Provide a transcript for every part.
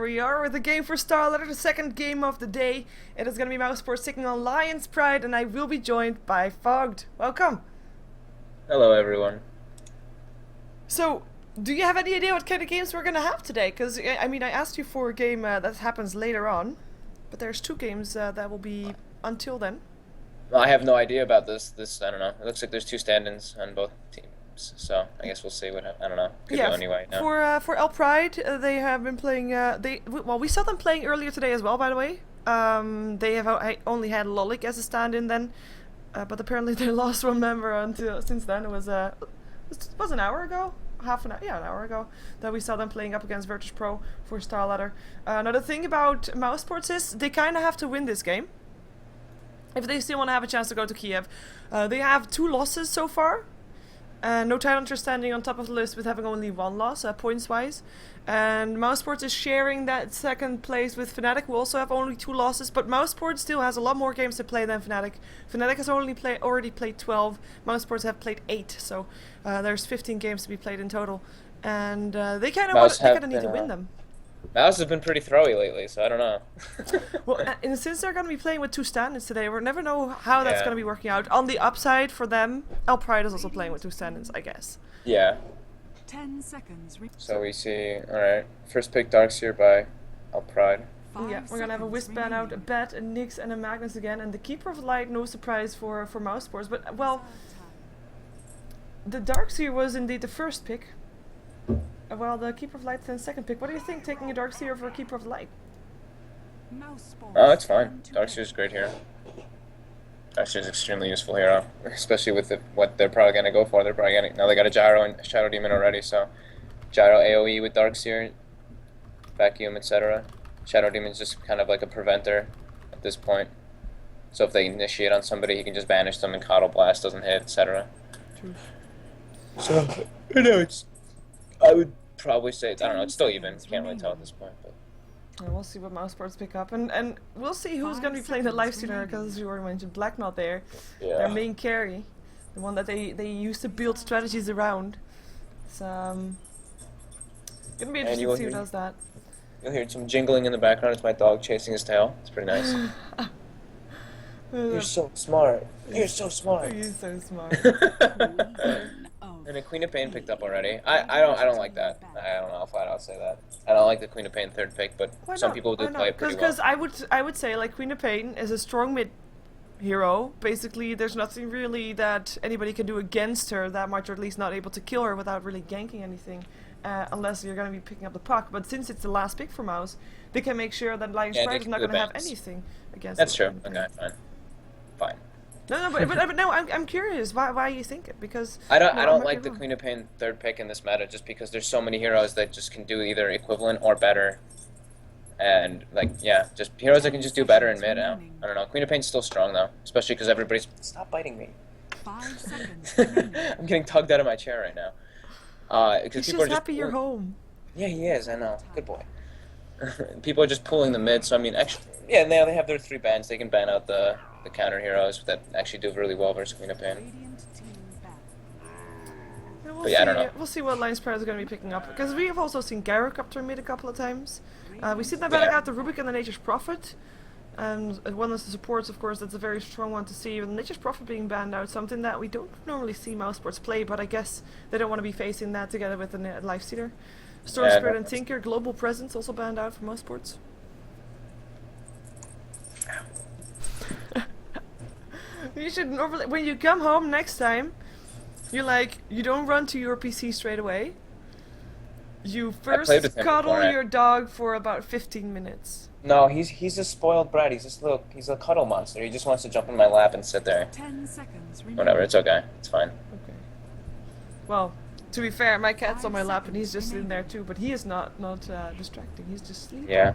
we are with the game for StarLadder, the second game of the day. It is going to be mousesports taking on eL'Pride, and I will be joined by Fogged. Welcome. Hello, everyone. So, do you have any idea what kind of games we're going to have today? Because, I mean, I asked you for a game that happens later on, but there's two games that will be until then. Well, I have no idea about this. I don't know. It looks like there's two stand-ins on both teams, so I guess we'll see what I don't know. Could go anyway. No. For eL'Pride, they have been playing. We saw them playing earlier today as well. By the way, they have only had Lolik as a stand-in then, but apparently they lost one member until since then. It was an hour ago. An hour ago that we saw them playing up against Virtus Pro for StarLadder. Now the thing about mousesports is they kind of have to win this game if they still want to have a chance to go to Kiev. They have 2 losses so far. No Talenter standing on top of the list with having only 1 loss, points-wise. And mousesports is sharing that second place with Fnatic, who also have only 2 losses. But mousesports still has a lot more games to play than Fnatic. Fnatic has already played 12. Mousesports have played 8. So there's 15 games to be played in total. And they kind of need to win them. Mouz have been pretty throwy lately, so I don't know. Well, and since they're going to be playing with 2 stand-ins today, we'll never know how that's going to be working out. On the upside for them, eL'Pride is also playing with 2 stand-ins, I guess. Yeah. 10 seconds. So we see, alright, first pick Darkseer by eL'Pride. Yeah, we're going to have a Wisp ban out, a Bat, a Nyx, and a Magnus again. And the Keeper of Light, no surprise for mousesports. But, well, the Darkseer was indeed the first pick. Well, the Keeper of Light then second pick. What do you think, taking a Darkseer over a Keeper of Light? Oh, it's fine. Darkseer's a great hero. Darkseer's extremely useful hero, especially with what they're probably going to go for. They're probably going to... Now they got a Gyro and Shadow Demon already, so... Gyro AoE with Darkseer, Vacuum, etc. Shadow Demon's just kind of like a preventer at this point. So if they initiate on somebody, he can just banish them and Coddle Blast doesn't hit, etc. So, I know I would probably say, I don't know, it's still even. You can't really tell at this point. But. And we'll see what mousesports pick up. And we'll see who's going to be playing the live streamer, because as you already mentioned, Black not there. Yeah. Their main carry. The one that they used to build strategies around. It's going to be interesting to see who does that. You'll hear some jingling in the background. It's my dog chasing his tail. It's pretty nice. You're so smart. You're so smart. You're so smart. And a Queen of Pain picked up already. I don't like that. I don't know. I'll flat out say that. I don't like the Queen of Pain third pick, but some people do play it pretty well. Because I would say like Queen of Pain is a strong mid hero. Basically, there's nothing really that anybody can do against her that much, or at least not able to kill her without really ganking anything, unless you're going to be picking up the puck. But since it's the last pick for Mouz, they can make sure that eL'Pride is not going to have anything against. That's true. Okay, fine. No, but no, I'm curious why you think it, because I don't like the Queen of Pain third pick in this meta just because there's so many heroes that just can do either equivalent or better, and like just heroes that can just do better in mid now. I don't know. Queen of Pain's still strong though, especially because everybody's stop biting me. 5 seconds. I'm getting tugged out of my chair right now. Because people are just happy you're home. Yeah, he is. I know. Good boy. People are just pulling the mid, so I mean, actually, now they have their 3 bans. They can ban out the counter heroes that actually do really well versus Queen of Pain. But yeah, I don't know. We'll see what eL'Pride is going to be picking up, because we have also seen Garruk up to mid a couple of times. We've seen them banning out the Rubik and the Nature's Prophet, and one of the supports, of course, that's a very strong one to see. The Nature's Prophet being banned out, something that we don't normally see mousesports play, but I guess they don't want to be facing that together with the Lifestealer. Storm Spirit and Tinker, Global Presence also banned out for mousesports. You should normally, when you come home next time, you don't run to your PC straight away. You first cuddle your dog for about 15 minutes. No, he's a spoiled brat. He's a cuddle monster. He just wants to jump in my lap and sit there. 10 seconds. Whatever, it's okay. It's fine. Okay. Well, to be fair, my cat's on my lap and he's just in there too, but he is not distracting. He's just sleeping. Yeah.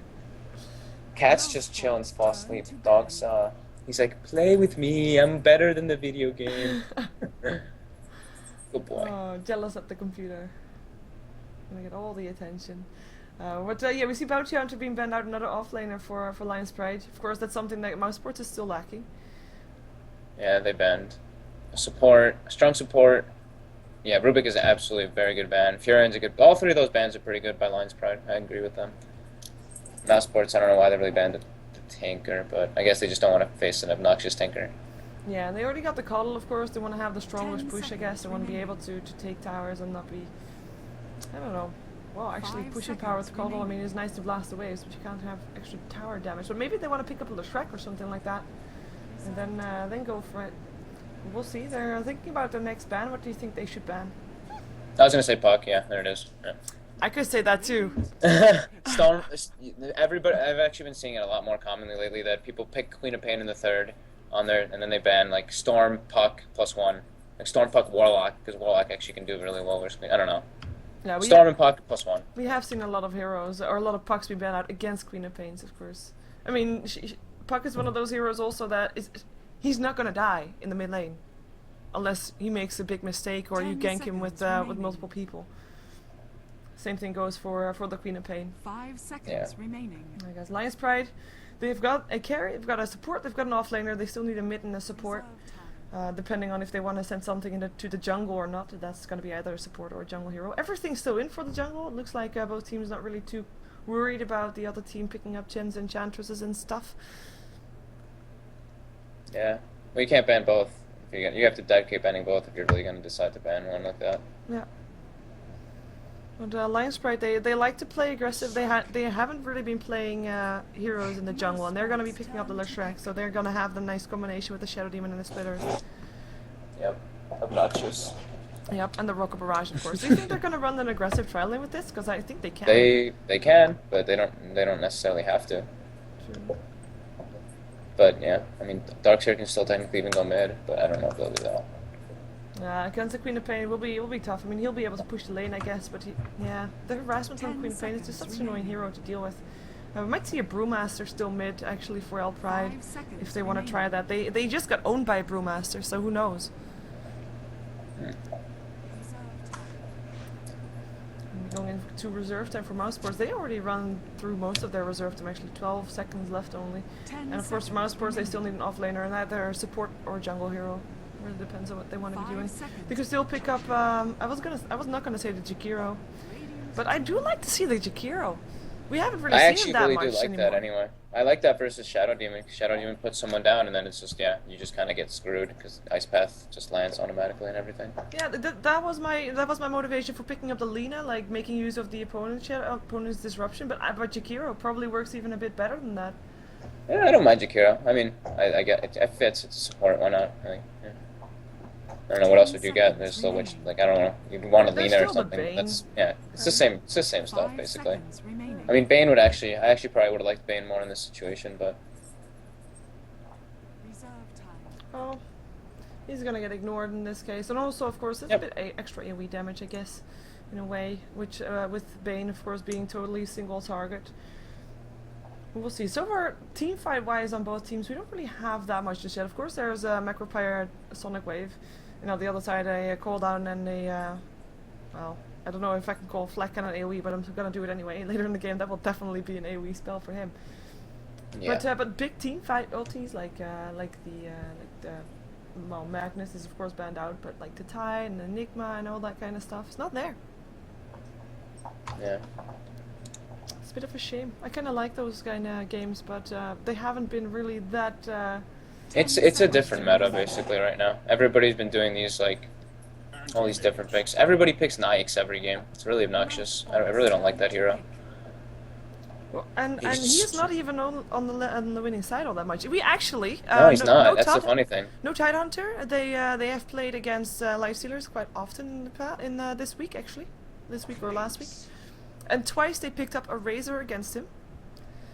Cats just chill and fall asleep. Dogs, he's like, play with me. I'm better than the video game. Good boy. Oh, jealous at the computer. Gonna get all the attention. Yeah, we see Bounty Hunter being banned out, another offlaner for eL'Pride. Of course, that's something that mousesports is still lacking. Yeah, they banned support, strong support. Yeah, Rubik is absolutely a very good ban. Fioren's a good. All 3 of those bans are pretty good by eL'Pride. I agree with them. mouse sports, I don't know why they really banned the tanker, but I guess they just don't want to face an obnoxious tanker. Yeah, and they already got the cuddle, of course. They want to have the strongest 10 push, I guess. They want to be remaining. able to take towers and not be, I don't know. Well, actually, 5 pushing power with seconds cuddle, I mean, remaining. it's nice to blast the waves, but you can't have extra tower damage. So maybe they want to pick up a Shrek or something like that, and then go for it. We'll see. They're thinking about their next ban. What do you think they should ban? I was gonna say puck. Yeah, there it is. Yeah. I could say that too. Storm. Everybody. I've actually been seeing it a lot more commonly lately that people pick Queen of Pain in the third on there, and then they ban like Storm, Puck +1, like Storm, Puck, Warlock, because Warlock actually can do really well versus Queen. I don't know. Yeah, Storm and Puck +1. we have seen a lot of heroes, or a lot of Pucks be banned out against Queen of Pains, of course. I mean, Puck is one of those heroes also that he's not gonna die in the mid lane, unless he makes a big mistake or you 10 gank him with seconds remaining. multiple people. Same thing goes for the Queen of Pain. 5 seconds Yeah. remaining. I guess Pride, they've got a carry, they've got a support, they've got an offlaner. They still need a mid and a support, Reserve time. depending on if they want to send something to the jungle or not. That's going to be either a support or a jungle hero. Everything's still in for the jungle. It looks like both teams not really too worried about the other team picking up Chins, Enchantresses and stuff. Yeah. Well, you can't ban both. You have to dedicate banning both if you're really gonna decide to ban one like that. Yeah. But Pride, they like to play aggressive. They haven't really been playing heroes in the jungle, and they're going to be picking up the Shrek, so they're going to have the nice combination with the Shadow Demon and the Splitters. Yep. Obnoxious. Yep, and the Rocket Barrage, of course. Do you think they're going to run an aggressive trial lane with this? Because I think they can. They can, but they don't necessarily have to. True. But yeah, I mean, Darkseer can still technically even go mid, but I don't know if they'll do that. Against the Queen of Pain will be tough. I mean, he'll be able to push the lane, I guess, but the harassment from 10 Queen of Pain is just such seconds an annoying remaining. hero to deal with. We might see a Brewmaster still mid, actually, for eL'Pride, 5 seconds if they want to try remaining. that. They just got owned by a Brewmaster, so who knows? Reserve time. And going into reserve time for mouse sports, they already run through most of their reserve time, actually 12 seconds left only. 10 And of course for seconds mouse sports they remaining. still need an offlaner, and either a support or a jungle hero. Really depends on what they want to be 5 doing. seconds. They could still pick up I was not gonna say the Jakiro, Radiant's but I do like to see the Jakiro. We haven't really I seen actually him that really much do like anymore. that anyway. I like that versus Shadow Demon. Shadow Demon puts someone down, and then it's just you just kind of get screwed because Ice Path just lands automatically and everything. Yeah, that was my motivation for picking up the Lina, like making use of the opponent's disruption. But Jakiro probably works even a bit better than that. Yeah, I don't mind Jakiro. I mean, I get it fits. It's a support. Why not? I think, yeah. I don't know what else would you get. There's still which like I don't know. You'd want a There's Lina or still the something. Bane. That's it's the same. It's the same stuff 5 basically. seconds remaining. I mean, Bane would actually. I actually probably would have liked Bane more in this situation, but Reserve time. Oh, he's gonna get ignored in this case, and also of course it's Yep. a bit extra AoE damage, I guess, in a way, which with Bane of course being totally single target. We'll see. So far, team fight wise on both teams, we don't really have that much just yet. Of course, there's a Macropyre Sonic Wave, and on the other side a Call Down and a well, I don't know if I can call Fleck an AoE, but I'm gonna do it anyway. Later in the game, that will definitely be an AoE spell for him. yeah. But big team fight ultis like well, Magnus is of course banned out, but like the Tide and Enigma and all that kind of stuff, it's not there. Yeah. It's a bit of a shame. I kind of like those kind of games, but they haven't been really that. It's a different meta basically right now. Everybody's been doing these like all these different picks. Everybody picks Nyx every game. It's really obnoxious. I really don't like that hero. Well, and he He's- is not even on the winning side all that much. We actually No, he's not. That's the Tide- funny thing. No Tide Hunter. They have played against Lifestealers quite often in this week actually, this week or last week, and twice they picked up a Razor against him.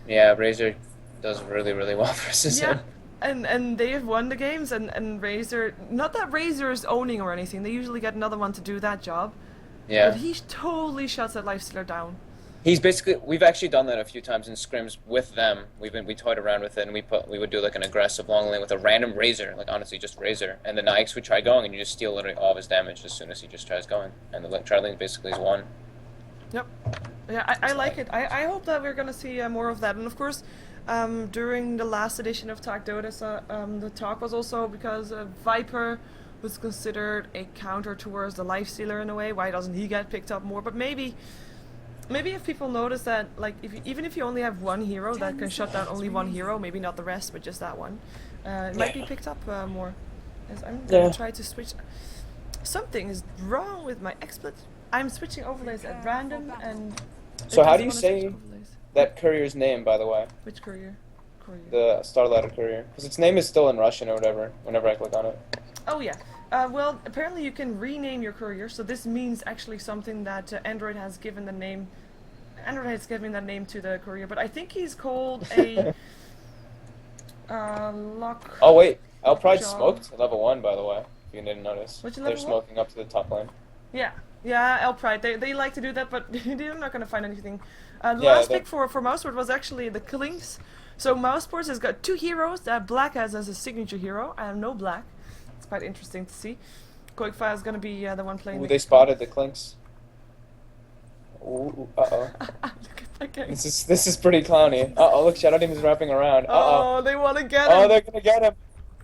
Yeah, Razor does really well versus him. And they have won the games, and Razor, not that Razor is owning or anything, they usually get another one to do that job. Yeah. But he totally shuts that Lifestealer down. He's basically. We've actually done that a few times in scrims with them. We toyed around with it, and we would do like an aggressive long lane with a random Razor, like honestly just Razor, and the Nyx would try going, and you just steal literally all of his damage as soon as he just tries going, and the tri lane basically is won. Yep. Yeah, I like it. I hope that we're gonna see more of that. And of course, during the last edition of Talk Dota, the talk was also because Viper was considered a counter towards the Lifestealer in a way. Why doesn't he get picked up more? But maybe Maybe if people notice that, like, even if you only have one hero that can shut down only one hero, maybe not the rest, but just that one, it might be picked up more. As I'm gonna try to switch. Something is wrong with my XSplit. I'm switching overlays at random, and So it how do doesn't you wanna say switch overlays. that courier's name, by the way? Which courier? The StarLadder courier. Because its name is still in Russian or whatever, whenever I click on it. Oh yeah. Well, apparently you can rename your courier, so this means actually something that Android has given the name. Android has given that name to the courier, but I think he's called a lock. Oh wait, eL'Pride job. smoked at level 1, by the way. If you didn't notice. Which They're level smoking up to the top lane. Yeah, eL'Pride. They like to do that, but they're not gonna find anything. The Yeah, last pick for Mouseport was actually the Klinks. So Mouseport has got 2 heroes that Black has as a signature hero. I have no Black. It's quite interesting to see. Quickfire is gonna be the one playing. Ooh, they spotted the Clinks. Ooh, uh-oh. Look at that guy. This is pretty clowny. Uh-oh, look, Shadow Demon is wrapping around. Uh-oh. Oh, they want to get him. Oh, they're gonna get him.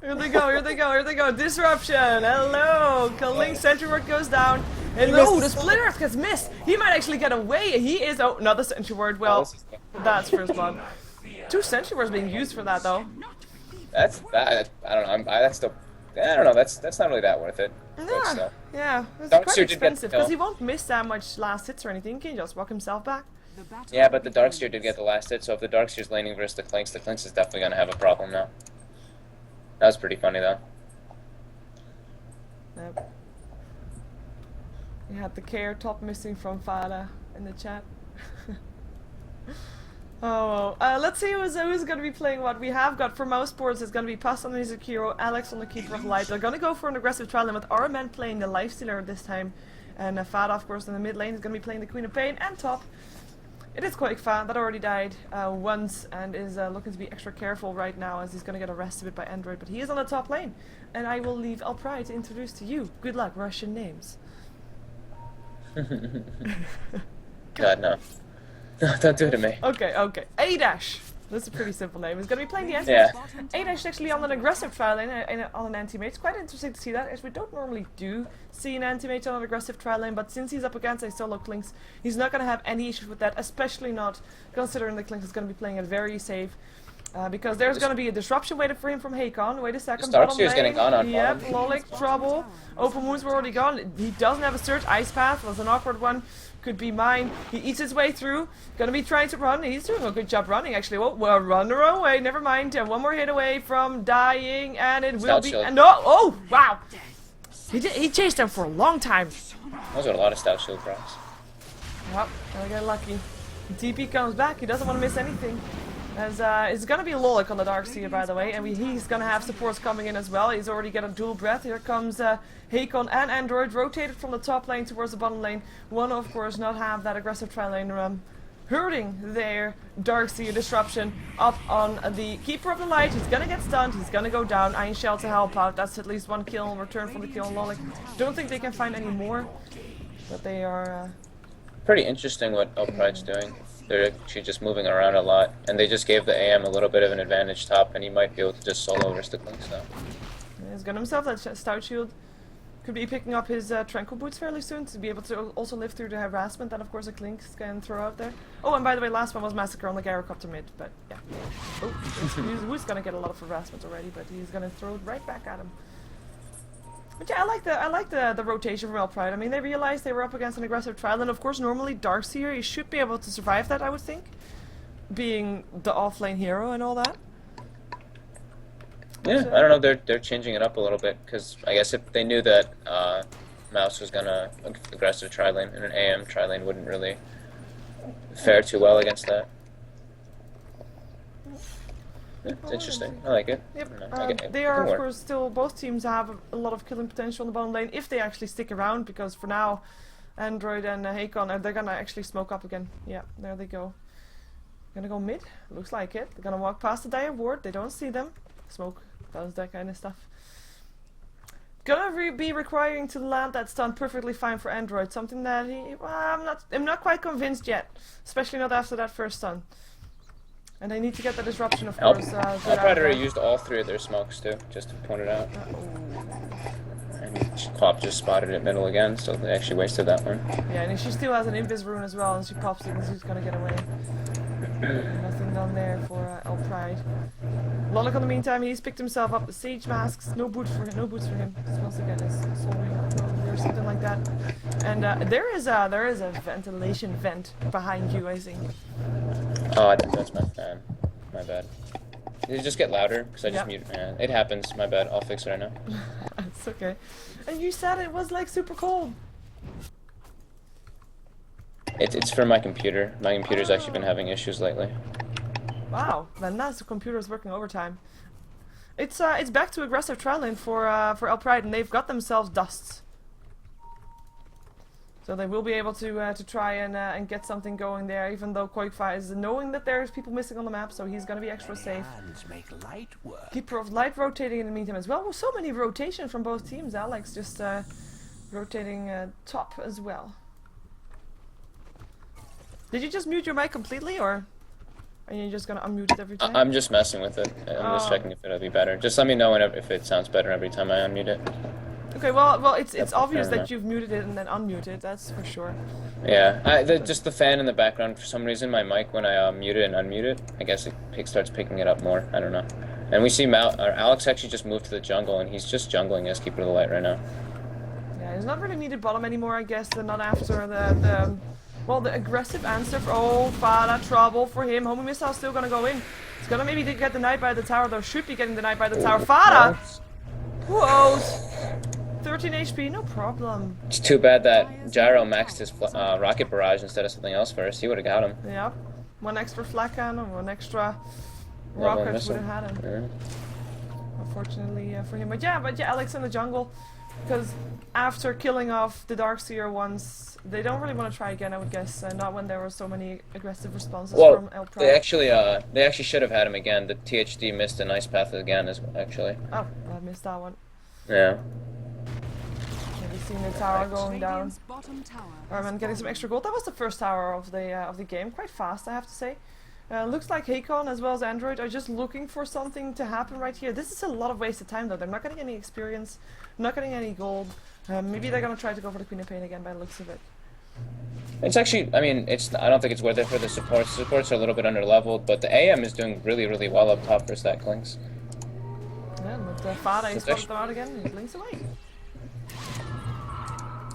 Here they go, here they go, here they go. Disruption. Hello. Kling Sentry Ward goes down. And oh, the Split Earth gets missed. He might actually get away. He is. Oh, another Sentry Ward. Well, that's first blood. 2 Sentry Wards being used for that, though. That's that. I don't know. That's still. I don't know. That's not really that worth it. But Yeah, still. yeah. It's Dark quite Seer did get expensive the because kill. he won't miss that much last hits or anything. He can just walk himself back. The battle Yeah, but the Darkseer did get the last hit, so if the Darkseer's laning versus the Clinks is definitely gonna have a problem now. That was pretty funny though. Yep. We had the care top missing from Fada in the chat. Oh, well. Let's see who's going to be playing what. We have got for most boards, it's going to be Pass on the Music Hero, Alex on the Keeper of Light. They're going to go for an aggressive trial lane with our man playing the Lifestealer this time. And Fada, of course, in the mid lane is going to be playing the Queen of Pain. And top, it is Quickfire that already died once and is looking to be extra careful right now as he's going to get arrested a bit by Android. But he is on the top lane. And I will leave eL'Pride to introduce to you. Good luck, Russian names. God no. No, don't do it to me. Okay, okay. A-Dash. That's a pretty simple name. He's going to be playing the anti Yeah. A-Dash is actually on an aggressive trial lane on an anti-mage. It's quite interesting to see that, as we don't normally see an anti-mage on an aggressive trial lane, but since he's up against a solo Klinks, he's not going to have any issues with that, especially not considering the Klinks is going to be playing it very safe. Because there's going to be a disruption waited for him from Hakon. Wait a second. Darkseer is getting gone on Yep, bottom. Lolik, trouble. Open wounds were already gone. He doesn't have a surge. Ice Path was an awkward one. Could be mine. He eats his way through. Gonna be trying to run. He's doing a good job running, actually. Oh, well, run the wrong way. Never mind. One more hit away from dying, and it will be. And no! Oh, wow! He chased him for a long time. Those are a lot of stout shield procs. Yep, I get lucky. TP comes back. He doesn't want to miss anything. As it's gonna be Lolik on the Darkseer, by the way, and he's gonna have supports coming in as well. He's already got a dual breath. Here comes Hakon and Android, rotated from the top lane towards the bottom lane. One, of course, not have that aggressive tri lane hurting their Darkseer disruption up on the Keeper of the Light. He's gonna get stunned. He's gonna go down. Iron Shell to help out. That's at least 1 kill in return from the kill on Lolik. Don't think they can find any more, but they are. Pretty interesting what eL'Pride's doing. They're actually just moving around a lot, and they just gave the AM a little bit of an advantage top, and he might be able to just solo versus the Clinks now. He's got himself that stout shield. Could be picking up his tranquil boots fairly soon to be able to also live through the harassment that, of course, the Klinks can throw out there. Oh, and by the way, last one was Massacre on the Gyrocopter mid, but yeah. Oh, who's gonna get a lot of harassment already, but he's gonna throw it right back at him. But yeah, I like the rotation from eL'Pride. I mean, they realized they were up against an aggressive trial, and of course, normally Darkseer, he should be able to survive that, I would think, being the off-lane hero and all that. Yeah, I don't know. They're changing it up a little bit because I guess if they knew that Mouse was gonna aggressive tri lane and an AM tri lane wouldn't really fare too well against that. Yeah, it's interesting. I like it. Yep. I don't know, I get it. They It are, can of work. course, still both teams have a lot of killing potential on the bottom lane if they actually stick around. Because for now, Android and Hakon, they're gonna actually smoke up again. Yeah, there they go. Gonna go mid. Looks like it. They're gonna walk past the Dire Ward. They don't see them. Smoke does that kind of stuff. Gonna be requiring to land that stun perfectly fine for Android. Something that I'm not quite convinced yet, especially not after that first stun. And they need to get the disruption, of course. eL'Pride already used all 3 of their smokes too, just to point it out. Pop just spotted it middle again, so they actually wasted that one. Yeah, and she still has an invis rune as well, and she pops it and she's gonna get away. Nothing done there for eL'Pride. Lolik, in the meantime, he's picked himself up the Sage Masks. No boots for him. Just wants to get his soul ring or something like that. And there is a ventilation vent behind you, I think. Oh, I think that's my fan. My bad. Did it just get louder? Because I just muted. Yeah, it happens. My bad. I'll fix it right now. It's okay. And you said it was like super cold. It's for my computer. My computer's actually been having issues lately. Wow, then that's the computer's working overtime. It's back to aggressive trial lane for eL'Pride, and they've got themselves dusts. So they will be able to try and get something going there, even though Koikfa is knowing that there's people missing on the map, so he's gonna be extra safe. Keeper of Light rotating in the meantime as well. Well, so many rotation from both teams. Alex just rotating top as well. Did you just mute your mic completely, or are you just gonna unmute it every time? I'm just messing with it. I'm just checking if it'll be better. Just let me know if it sounds better every time I unmute it. Okay, well, it's obvious that you've muted it and then unmuted. That's for sure. Yeah, just the fan in the background. For some reason, my mic when I mute it and unmute it, I guess it starts picking it up more. I don't know. And we see Alex actually just moved to the jungle, and he's just jungling as Keeper of the Light right now. Yeah, he's not really needed bottom anymore, I guess. Not after the aggressive answer. Fada, trouble for him. Homing missile still gonna go in. It's gonna maybe get denied by the tower, though. Should be getting denied by the tower. Fada! Whoa! 13 HP, no problem. It's too bad that Gyro maxed his rocket barrage instead of something else first. He would have got him. Yep. One extra flak cannon, one extra rocket would have had him. Yeah. Unfortunately for him. But yeah, Alex in the jungle. Because after killing off the Darkseer once, they don't really want to try again, I would guess. Not when there were so many aggressive responses from eL'Pride. They actually should have had him again. The THD missed a nice path again, actually. Oh, I missed that one. Yeah. Maybe seeing the tower going down. I'm getting some extra gold. That was the first tower of the game. Quite fast, I have to say. Looks like Hakon as well as Android are just looking for something to happen right here. This is a lot of wasted time though. They're not getting any experience, not getting any gold. Maybe they're gonna try to go for the Queen of Pain again by the looks of it. It's actually, I mean, I don't think it's worth it for the supports. Supports are a little bit under-leveled, but the AM is doing really, really well up top for stack links. Yeah, and with Fada, he spotted them out again, he blinks away.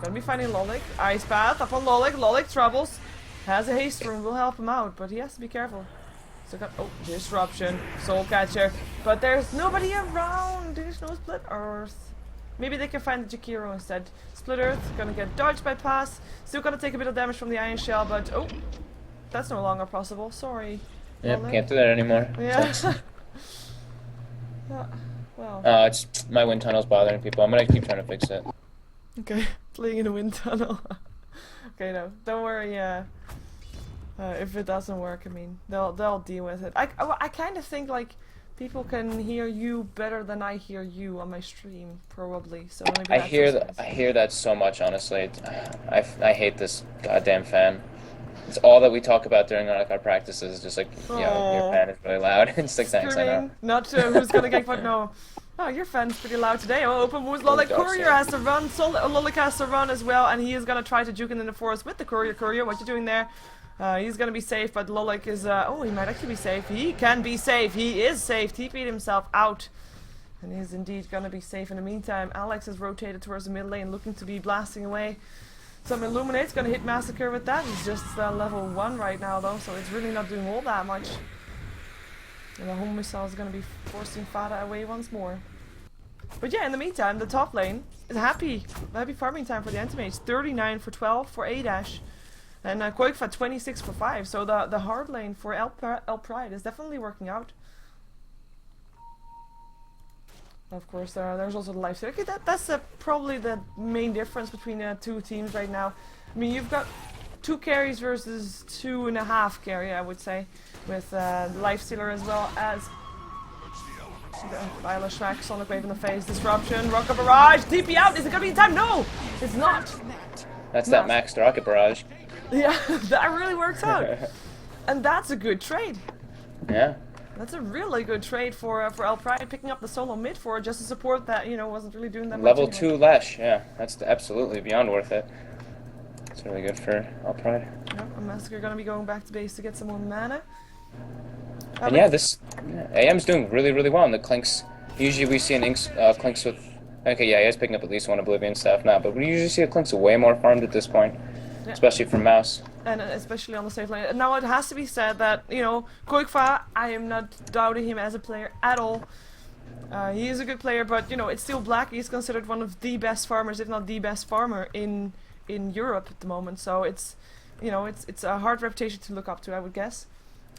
Gonna be finding Lolik. Ice Path up on Lolik. Lolik troubles. Has a haste rune, will help him out, but he has to be careful. So got disruption, soul catcher, but there's nobody around. There's no split earth. Maybe they can find the Jakiro instead. Split earth, gonna get dodged by pass. Still gonna take a bit of damage from the iron shell, but that's no longer possible. Sorry. Yep, can't do that anymore. Yeah. Well. It's my wind tunnel's bothering people. I'm gonna keep trying to fix it. Okay, playing in a wind tunnel. Okay, no, don't worry. If it doesn't work, I mean, they'll deal with it. I kind of think like people can hear you better than I hear you on my stream, probably. So maybe I hear that so much, honestly. I hate this goddamn fan. It's all that we talk about during our practices. Just like, yeah, your fan is really loud. It's like, thanks, I know. Not who's gonna get what? No. Oh, your fan's pretty loud today. Oh, open moves. Lolik Courier has to run. Lolik has to run as well, and he is gonna try to juke in the forest with the Courier. Courier, what you doing there? He's gonna be safe, but Lolik is. Oh, he might actually be safe. He can be safe. He is safe. TP'd himself out, and he's indeed gonna be safe in the meantime. Alex has rotated towards the mid lane, looking to be blasting away. Some Illuminate's gonna hit Massacre with that. He's just level 1 right now, though, so it's really not doing all that much. And the home missile is going to be forcing Fada away once more. But yeah, in the meantime, the top lane is happy farming time for the Anti-Mage. 39 for 12 for A-Dash. And Koikfa 26 for 5. So the hard lane for eL'Pride is definitely working out. Of course, there's also the life steal. Okay, that's probably the main difference between the two teams right now. I mean, you've got 2 carries versus 2.5 carry, I would say, with life stealer as well as Viola Shrek, Sonic Wave in the face, disruption, rocket barrage, TP out. Is it gonna be in time? No, it's not. That's that maxed rocket barrage. Yeah, that really works out, and that's a good trade. Yeah. That's a really good trade for eL'Pride, picking up the solo mid for just a support that, you know, wasn't really doing that much. Level anyway. 2 Lash, yeah, that's absolutely beyond worth it. It's really good for eL'Pride. Yep, a Massacre gonna be going back to base to get some more mana. And yeah, this AM's doing really, really well in the Clinks. Usually we see an Clinks with... Okay, yeah, he is picking up at least one Oblivion staff now, but we usually see a Clinks way more farmed at this point, Yeah. especially from mouz. And especially on the safe lane. Now it has to be said that, you know, Koikfa, I am not doubting him as a player at all. He is a good player, but, you know, it's still Black. He's considered one of the best farmers, if not the best farmer in Europe at the moment. So it's, you know, it's a hard reputation to look up to, I would guess.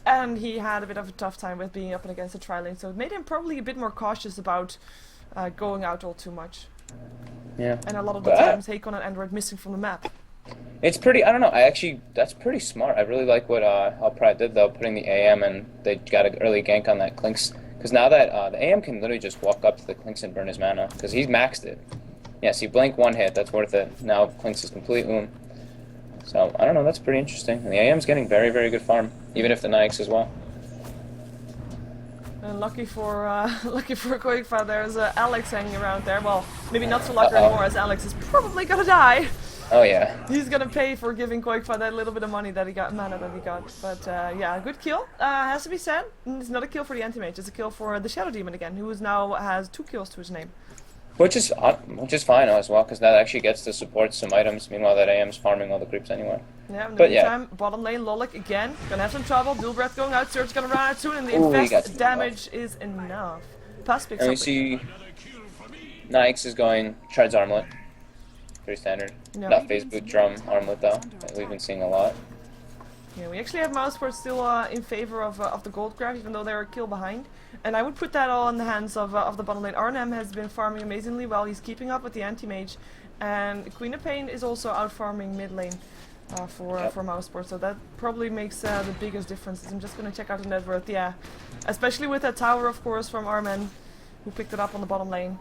And he had a bit of a tough time with being up and against the tri-lane, so it made him probably a bit more cautious about going out all too much. Yeah. And a lot of the times, Hakon and Android missing from the map. It's pretty, I don't know, that's pretty smart. I really like what eL'Pride did, though, putting the AM, and they got an early gank on that Clinks. Because now that the AM can literally just walk up to the Clinks and burn his mana, because he's maxed it. Yeah, see, blink one hit, that's worth it. Now Clinks is complete oom. So, I don't know, that's pretty interesting. And the AM's getting very, very good farm, even if the Nyx as well. And lucky for Koikfa, there's Alex hanging around there. Well, maybe not so lucky anymore, as Alex is probably gonna die. Oh, yeah. He's gonna pay for giving Koikfa that little bit of money that he got, mana that he got. But yeah, good kill. Has to be said. It's not a kill for the anti-mage, it's a kill for the Shadow Demon again, who is now has 2 kills to his name. Which is fine as well, because that actually gets to support some items. Meanwhile, that AM's farming all the creeps anyway. Yeah, in the But meantime, bottom lane, Lolik again. Gonna have some trouble. Dual Breath going out, Surge gonna run out soon, and the Ooh, he got infest some damage is enough. Pass picks And up. we see Nyx is going Treads Armlet. Pretty standard. Yeah. Not Phase Boot Drum Armlet, though. That we've been seeing a lot. Yeah, we actually have Mouseport still in favor of the gold grab, even though they're a kill behind. And I would put that all in the hands of the bottom lane. Arnhem has been farming amazingly well. He's keeping up with the anti-mage. And Queen of Pain is also out farming mid lane for Mouseport. So that probably makes the biggest difference. I'm just going to check out the net worth. Yeah, especially with that tower, of course, from Armen, who picked it up on the bottom lane.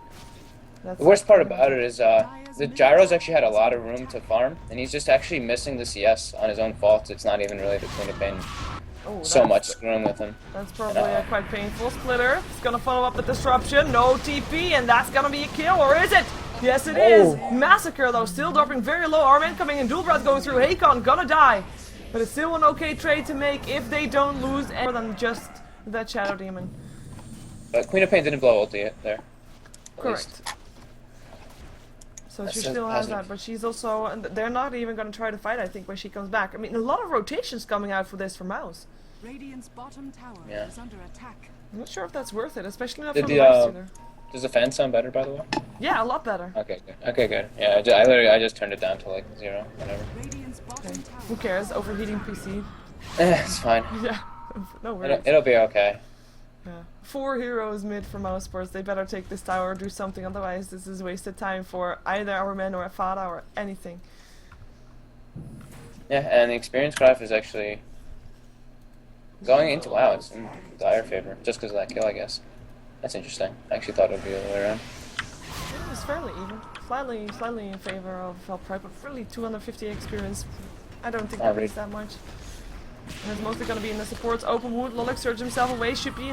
The worst part about it is the Gyro's actually had a lot of room to farm, and he's just actually missing the CS on his own fault. It's not even really the Queen of Pain. Oh, So much screwing with him. That's probably a quite painful. Splitter. It's gonna follow up the disruption. No TP, and that's gonna be a kill, or is it? Yes, it is. Massacre, though, still dropping very low. Armen coming in. Dual Breath going through. Hakon gonna die. But it's still an okay trade to make if they don't lose more than just that Shadow Demon. But Queen of Pain didn't blow ulti yet there. At least. Correct. So That's she so still has positive. that, but she's also, and they're not even going to try to fight, I think, when she comes back. I mean, a lot of rotations coming out for this for mouz. Radiant's bottom tower Yeah. is under attack. I'm not sure if that's worth it, especially not Did for the, the lifestealer. Does the fan sound better, by the way? Yeah, a lot better. Okay, good. Okay, good. Yeah, I literally I just turned it down to like 0, whatever. Radiant's bottom Okay. tower. Who cares? Overheating PC. It's fine. Yeah, no worries. It'll be okay. Yeah. 4 heroes mid for Mousesports. They better take this tower or do something, otherwise this is wasted time for either our men or Fada or anything. Yeah, and the experience graph is actually going into it's in dire favor, just because of that kill, I guess. That's interesting. I actually thought it would be the other way around. It was fairly even. Slightly in favor of eL'Pride, but really 250 experience. I don't think that Alright. means that much. And it's mostly going to be in the supports. Open wood, Lolik surge himself away. Should be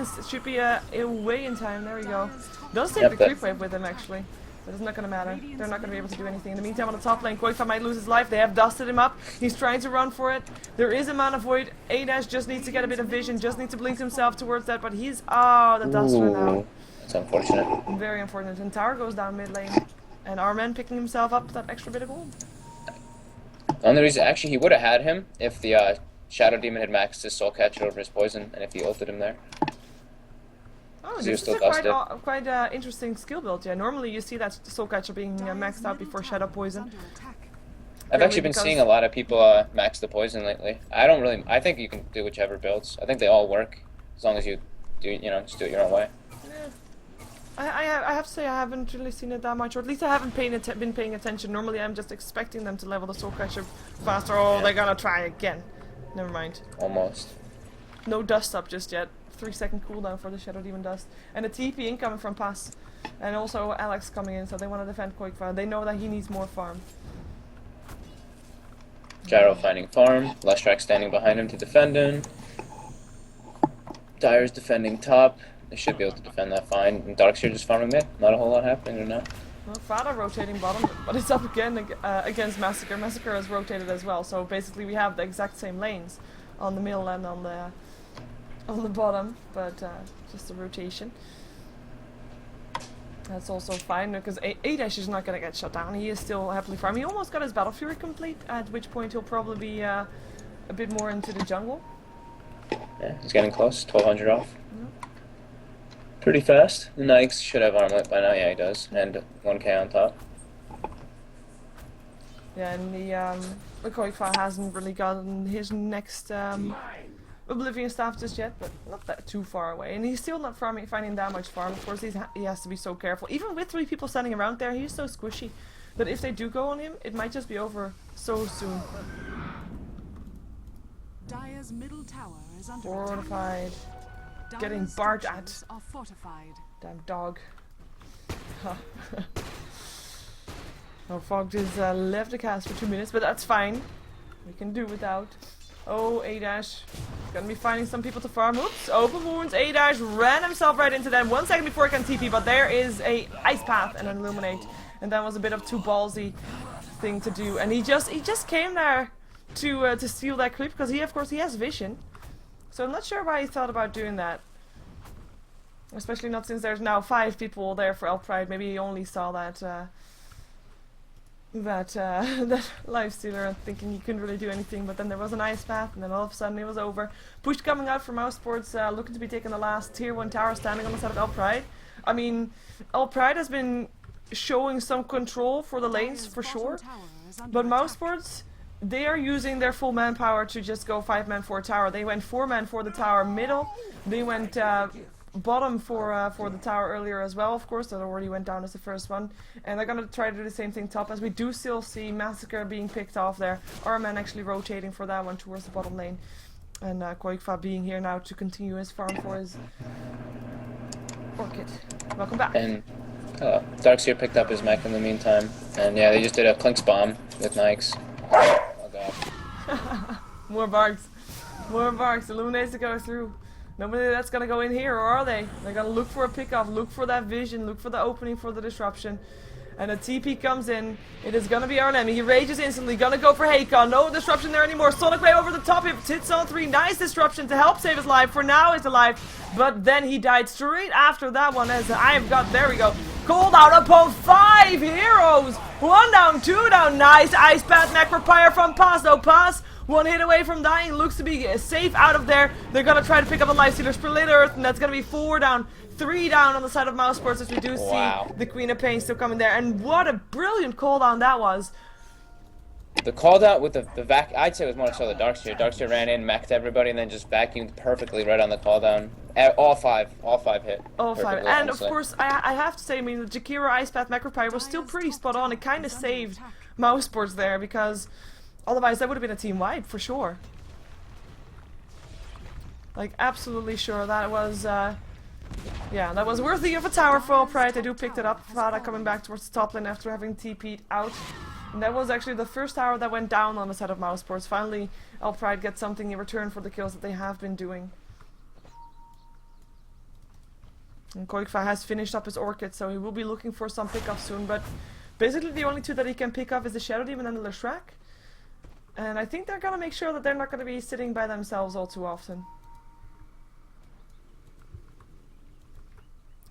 away in time. There we go. Does take the creep wave with him actually, but it's not going to matter. They're not going to be able to do anything. In the meantime, on the top lane, Koikfa might lose his life. They have dusted him up. He's trying to run for it. There is a mana void. A-Dash just needs to get a bit of vision. Just needs to blink himself towards that. But he's the dust ran out. That's unfortunate. Very unfortunate. And tower goes down mid lane, and Armen picking himself up that extra bit of gold. The only reason, actually, he would have had him if the Shadow Demon had maxed his Soul Catcher over his poison, and if he ulted him there. Oh, So this is you're a still quite interesting skill build. Yeah, normally you see that Soul Catcher being maxed out before Shadow Poison. Under attack. I've actually been because- seeing a lot of people max the poison lately. I think you can do whichever builds. I think they all work, as long as you do, just do it your own way. Yeah. I have to say I haven't really seen it that much, or at least I haven't been paying attention. Normally I'm just expecting them to level the Soul Catcher faster. Oh, Yeah. they're gonna try again. Never mind. Almost. No dust up just yet. 3-second cooldown for the Shadow Demon dust. And a TP incoming from Pass. And also Alex coming in, so they want to defend Koikfa. They know that he needs more farm. Gyro finding farm. Leshrac standing behind him to defend him. Dire's defending top. They should be able to defend that fine. And Darkseer just farming mid. Not a whole lot happening right now. Well, Fada rotating bottom, but it's up again against Massacre. Massacre has rotated as well, so basically we have the exact same lanes on the middle and on the bottom, but just a rotation. That's also fine because A-Dash is not going to get shut down. He is still happily farming. He almost got his Battle Fury complete, at which point he'll probably be a bit more into the jungle. Yeah, he's getting close. 1200 off. Yep. Pretty fast. The Nikes should have armlet by now. Yeah, he does. And 1k on top. Yeah, and the Koifa hasn't really gotten his next Oblivion Staff just yet, but not that too far away. And he's still not finding that much farm. Of course, he has to be so careful. Even with 3 people standing around there, he's so squishy that if they do go on him, it might just be over so soon. Dire's middle tower is under Fortified. attack. Getting Dire's barked structures at. are fortified. Damn dog. Oh, Fogged is left the cast for 2 minutes, but that's fine. We can do without. Oh, A-Dash. Gonna be finding some people to farm. Oops, open wounds. A-Dash ran himself right into them 1 second before he can TP, but there is a Ice Path and an Illuminate. And that was a bit of too ballsy thing to do. And he just came there to steal that creep, because of course he has vision. So I'm not sure why he thought about doing that. Especially not since there's now 5 people there for eL'Pride. Maybe he only saw that that life stealer thinking he couldn't really do anything, but then there was an Ice Path, and then all of a sudden it was over. Push coming out from mouz Sports, looking to be taking the last tier 1 tower, standing on the side of eL'Pride. I mean, eL'Pride has been showing some control for the lanes for sure, but mouz Sports, they are using their full manpower to just go 5-man for a tower. They went 4-man for the tower middle. They went bottom for the tower earlier as well, of course. That already went down as the first one. And they're gonna try to do the same thing top, as we do still see Massacre being picked off there. Arman actually rotating for that one towards the bottom lane. And Koikfa being here now to continue his farm for his Orchid. Welcome back. And Darkseer picked up his mech in the meantime. And yeah, they just did a Clinks bomb with Nikes. Oh god. More barks. More barks. Illuminates to go through. Nobody that's gonna go in here, or are they? They're gonna look for a pickoff, look for that vision, look for the opening for the disruption. And a TP comes in. It is gonna be our enemy. He rages instantly. Gonna go for Hakon. No disruption there anymore. Sonic Wave over the top. It hits on 3. Nice disruption to help save his life. For now, he's alive. But then he died straight after that one. As I've got, there we go. Called out upon 5 heroes. 1 down, 2 down. Nice Ice Path Necropire from Pass. No Pass. 1 hit away from dying, looks to be safe out of there. They're gonna try to pick up a Lifestealer Split Earth, and that's gonna be 4 down, 3 down on the side of mouz Sports, as we do see the Queen of Pain still coming there. And what a brilliant cooldown that was. The cooldown with the vac, I'd say it was more so the Darkseer. Darkseer ran in, mech'd everybody, and then just vacuumed perfectly right on the cooldown. All five hit. All 5. Perfectly, And honestly. of course, I have to say, I mean, the Jakiro Ice Path Necropire was still pretty spot on. It kind of saved mouz Sports there, because otherwise that would have been a team wide for sure. Like, absolutely sure. That was, yeah, that was worthy of a tower for eL'Pride. They do pick it up. Fada coming back towards the top lane after having TP'd out. And that was actually the first tower that went down on the side of mouz Sports. Finally, eL'Pride gets something in return for the kills that they have been doing. And Koikfa has finished up his Orchid, so he will be looking for some pickups soon. But basically the only 2 that he can pick up is the Shadow Demon and the Leshrac. And I think they're gonna make sure that they're not gonna be sitting by themselves all too often.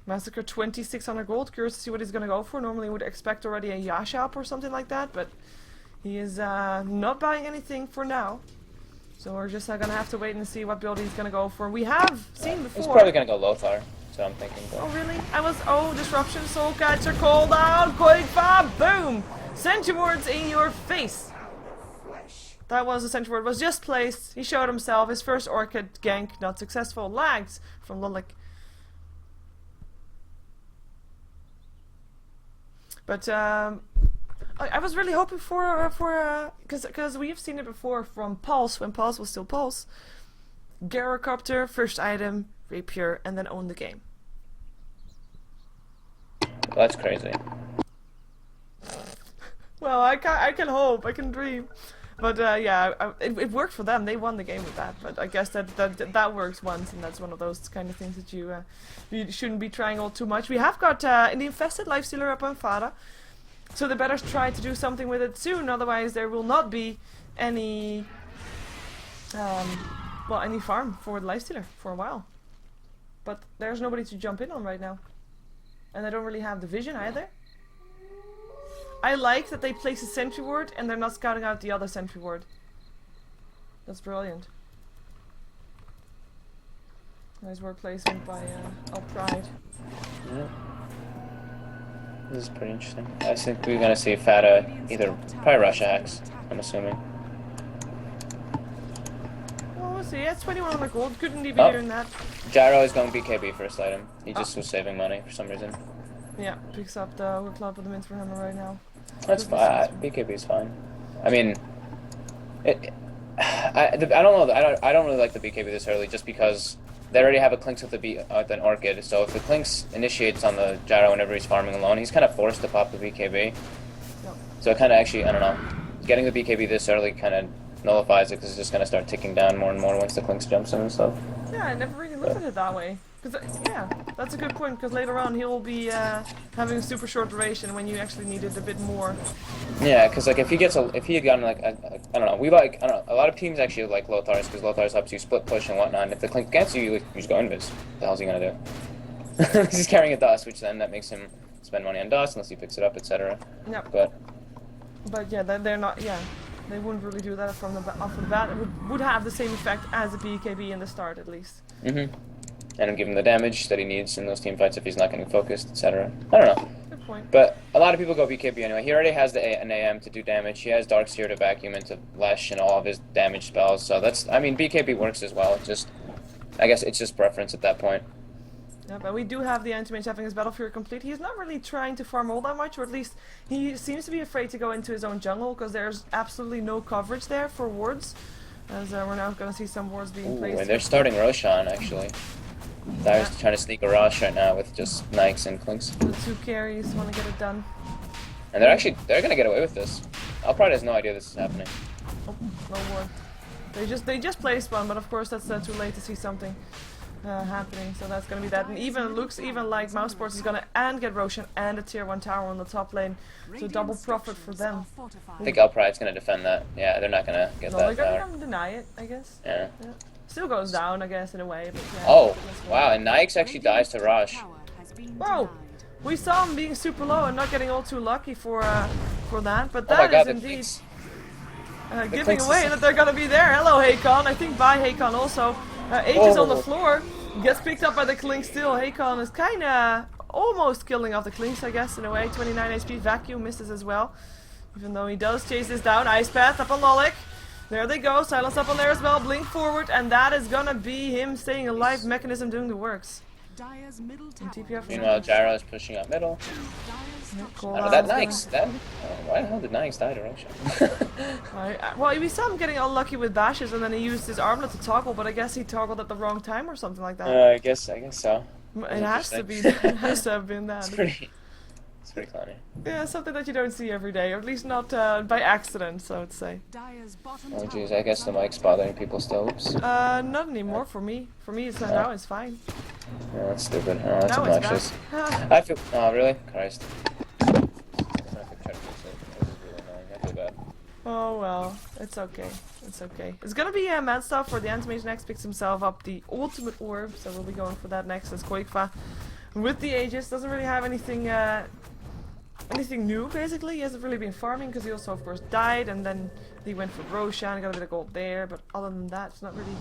Massacre 2600 gold. Curious to see what he's gonna go for. Normally would expect already a Yasha up or something like that, but he is not buying anything for now. So we're just gonna have to wait and see what build he's gonna go for. We have seen before. He's probably gonna go Lothar, so I'm thinking. But Oh really? Disruption, Soul Catcher, called out, Koikfa, boom! Sentry Wards in your face! That was the Sentry Ward, was just placed. He showed himself, his first Orchid gank, not successful. Lags from Lulik. But I was really hoping for because we've seen it before from Pulse, when Pulse was still Pulse. Gyrocopter, first item, Rapier, and then own the game. that's crazy. Well, I can hope, I can dream. But yeah, it worked for them. They won the game with that. But I guess that works once, and that's one of those kind of things that you shouldn't be trying all too much. We have got an infested lifestealer up on Fada, so they better try to do something with it soon. Otherwise, there will not be any any farm for the lifestealer for a while. But there's nobody to jump in on right now, and they don't really have the vision either. I like that they place a sentry ward and they're not scouting out the other sentry ward. That's brilliant. Nice word placement by eL'Pride. Yeah. This is pretty interesting. I think we're gonna see Fata either probably Russia hacks, I'm assuming. Well, we'll see. It's 2100 gold. Couldn't be better than that. Gyro is going BKB first item. He just was saving money for some reason. Yeah, picks up the whip with the Minster Hammer right now. That's fine. BKB is fine. I mean, I don't know. I don't really like the BKB this early, just because they already have a Clinks with an Orchid. So if the Clinks initiates on the Gyro whenever he's farming alone, he's kind of forced to pop the BKB. Yep. So it kind of actually, I don't know, getting the BKB this early kind of nullifies it, because it's just going to start ticking down more and more once the Clinks jumps in and stuff. Yeah, I never really looked at it that way. Yeah, that's a good point, because later on he'll be having a super short duration when you actually need it a bit more. Yeah, because like if he had gotten like I don't know, a lot of teams actually like Lothar's, because Lothar's helps you split push and whatnot. And if the Clink gets you, you just go invis. What the hell's he gonna do? He's carrying a dust, which then that makes him spend money on dust unless he picks it up, etc. Yep. But yeah, they're not. Yeah, they wouldn't really do that from off the bat. It would have the same effect as a BKB in the start, at least. And give him the damage that he needs in those team fights if he's not getting focused, etc. I don't know. Good point. But a lot of people go BKB anyway. He already has an AM to do damage. He has Darkseer to vacuum into Lesh and all of his damage spells. So that's, I mean, BKB works as well. Just, I guess it's just preference at that point. Yeah, but we do have the Anti-Mage having his Battle Fury complete. He's not really trying to farm all that much, or at least he seems to be afraid to go into his own jungle, because there's absolutely no coverage there for wards. As we're now going to see some wards being placed. And they're starting Roshan, actually. Dyer's trying to sneak a Rosh right now with just Nikes and Clinks. The two carries want to get it done. And they're gonna get away with this. eL'Pride has no idea this is happening. Oh, no ward. They just placed one, but of course that's too late to see something happening. So that's gonna be that. And even it looks even like Mouse Sports is gonna get Roshan and a tier 1 tower on the top lane. So double profit for them. I think eL'Pride's gonna defend that. Yeah, they're not gonna get that. They're gonna deny it, I guess. Yeah. Still goes down, I guess, in a way. But yeah, oh, wow, and Nikes actually dies to Rosh. Whoa! We saw him being super low and not getting all too lucky for that, but that is indeed giving away that they're gonna be there. Hello, Hakon. I think by Hakon also. H is on the floor, gets picked up by the Clink still. Hakon is kinda almost killing off the Clinks, I guess, in a way. 29 HP, Vacuum misses as well. Even though he does chase this down. Ice Path up on Lolik. There they go, Silence up on there as well, blink forward, and that is gonna be him staying alive, Mechanism doing the works. Meanwhile, Gyro is pushing up middle. That Nikes, why the hell did Nikes die to Roshan? Well, we saw him getting unlucky with bashes, and then he used his armlet to toggle, but I guess he toggled at the wrong time or something like that. I guess so. It has to be. It has to have been that. It's pretty clowny. Yeah, something that you don't see every day, or at least not by accident, so I would say. Oh jeez, I guess the mic's bothering people still. Oops. Not anymore for me. For me, it's now it's fine. No, that's stupid. Oh, that's now obnoxious. I feel. Oh, really? Christ. I feel bad. Oh well, it's okay. It's okay. It's gonna be mad stuff for the Anti-Mage next. Picks himself up the ultimate orb, so we'll be going for that next as Quakefa. With the Aegis, doesn't really have anything new, basically. He hasn't really been farming, because he also, of course, died, and then he went for Roshan, got a bit of gold there, but other than that, it's not really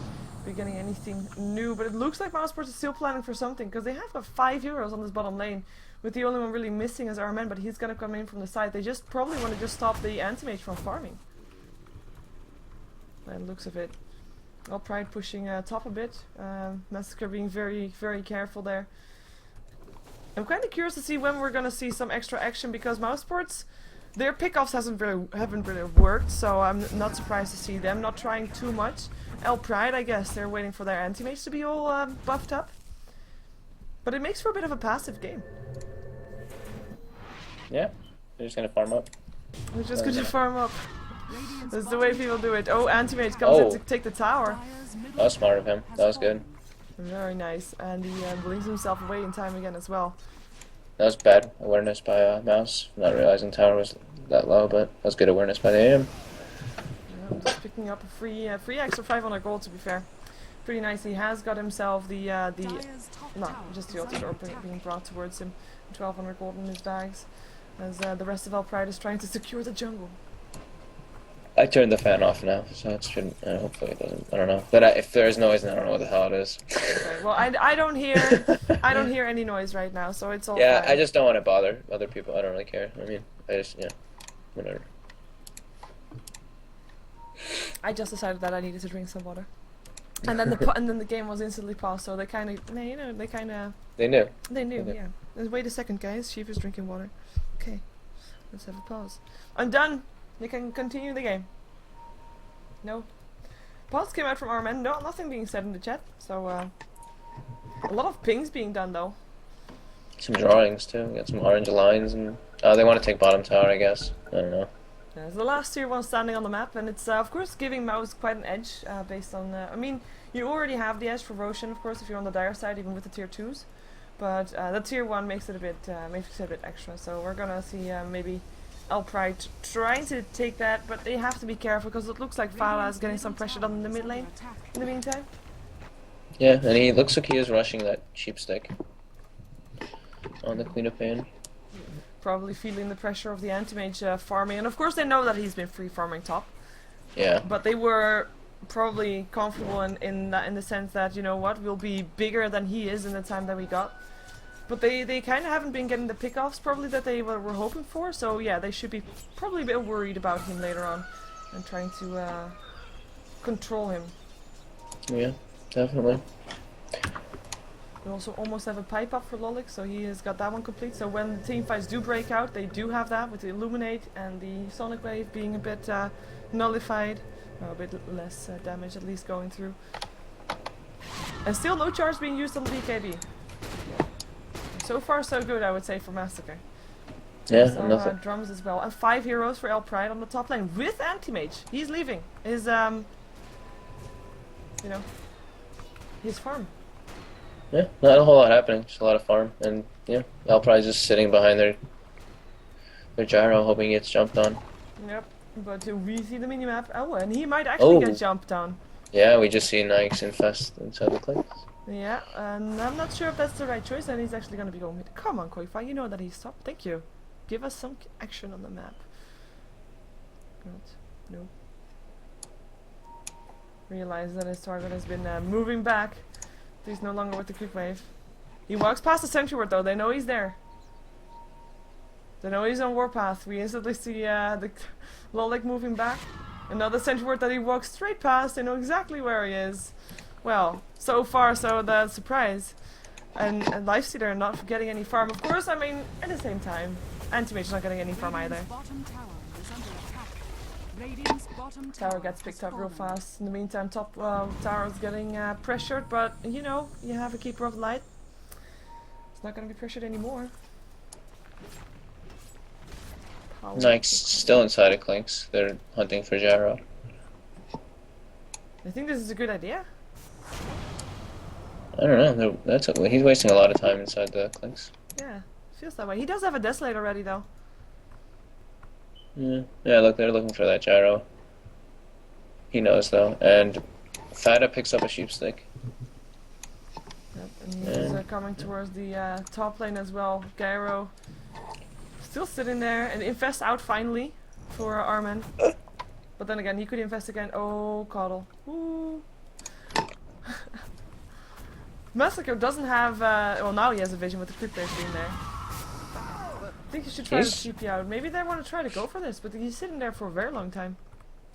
getting anything new. But it looks like Mousesports is still planning for something, because they have got 5 heroes on this bottom lane, with the only one really missing as Armen, but he's gonna come in from the side. They just probably want to just stop the Anti-Mage from farming. By the looks of it. eL'Pride pushing top a bit, Massacre being very, very careful there. I'm kind of curious to see when we're gonna see some extra action, because Mousesports, their pickoffs haven't really worked, so I'm not surprised to see them not trying too much. eL'Pride, I guess they're waiting for their Anti-Mage to be all buffed up, but it makes for a bit of a passive game. Yeah, they're just gonna farm up. We're just gonna farm up. That's the way people do it. Oh, Anti-Mage comes in to take the tower. That was smart of him. That was good. Very nice. And he brings himself away in time again as well. That was bad awareness by mouz. Not realizing tower was that low, but that was good awareness by the AM. Yeah, just picking up a free extra 500 gold, to be fair. Pretty nice. He has got himself just the ultimate orb being brought towards him. 1200 gold in his bags. As the rest of eL'Pride is trying to secure the jungle. I turned the fan off now, so it shouldn't. Hopefully it doesn't. I don't know. But if there is noise, then I don't know what the hell it is. Okay, well, I don't hear any noise right now, so it's all Yeah, fine. I just don't want to bother other people. I don't really care. I mean, whatever. I just decided that I needed to drink some water, and then the game was instantly paused. So they kind of, They knew. They knew, Okay. yeah. Wait a second, guys. Sheever's drinking water. Okay, let's have a pause. I'm done. You can continue the game. No. Pause came out from our men. No, nothing being said in the chat. So, a lot of pings being done though. Some drawings too. We got some orange lines, and they want to take bottom tower, I guess. I don't know. Yeah, it's the last tier 1 standing on the map, and it's of course giving mouz quite an edge based on. I mean, you already have the edge for Roshan, of course, if you're on the dire side, even with the tier 2s. But the tier 1 makes it a bit extra. So we're gonna see maybe eL'Pride trying to take that, but they have to be careful because it looks like Fala is getting some pressure on in the mid lane in the meantime. Yeah, and he looks like he is rushing that sheep stick on the Queen of Pain. Probably feeling the pressure of the Anti-Mage farming, and of course they know that he's been free farming top. Yeah. But they were probably comfortable in the sense that, you know what, we'll be bigger than he is in the time that we got. But they kind of haven't been getting the pickoffs probably that they were hoping for, so yeah, they should be probably a bit worried about him later on and trying to control him. Yeah, definitely. We also almost have a pipe up for Lolik, so he has got that one complete. So when team fights do break out, they do have that with the Illuminate and the Sonic Wave being a bit nullified, a bit less damage at least going through. And still no charge being used on the BKB. So far so good, I would say, for Massacre. Yeah, So nothing. drums as well. And 5 heroes for eL'Pride on the top lane with Anti-Mage. He's leaving his his farm. Yeah, not a whole lot happening. Just a lot of farm, and yeah, eL'Pride's just sitting behind their gyro, hoping he gets jumped on. Yep. But we see the minimap. Oh, and he might actually get jumped on. Yeah, we just see Nikes infest inside the clicks. Yeah, and I'm not sure if that's the right choice, and he's actually going to be going mid. Come on, Koifa, you know that he's stopped. Thank you. Give us some action on the map. Good. No. Realize that his target has been moving back. He's no longer with the quick wave. He walks past the sentry ward though, they know he's there. They know he's on warpath. We instantly see the Lolik moving back. Another sentry ward that he walks straight past, they know exactly where he is. Well, so far so the surprise. And Lifestealer not getting any farm. Of course, I mean, at the same time, Anti-Mage not getting any farm either. Tower gets picked up real fast. In the meantime, top tower is getting pressured, but you know, you have a Keeper of Light. It's not going to be pressured anymore. Nikes still inside of clinks. They're hunting for gyro. I think this is a good idea. I don't know. He's wasting a lot of time inside the clinks. Yeah, feels that way. He does have a Desolate already, though. Yeah, look, they're looking for that gyro. He knows though, and Fada picks up a sheep stick. Yep, and he's coming towards the top lane as well. Gyro still sitting there, and Infest out finally for Armin. But then again, he could Infest again. Oh, Coddle. Ooh. Massacre doesn't have, well now he has a vision with the Crypt Wave being there. I think he should try to TP out. Maybe they want to try to go for this, but he's sitting there for a very long time.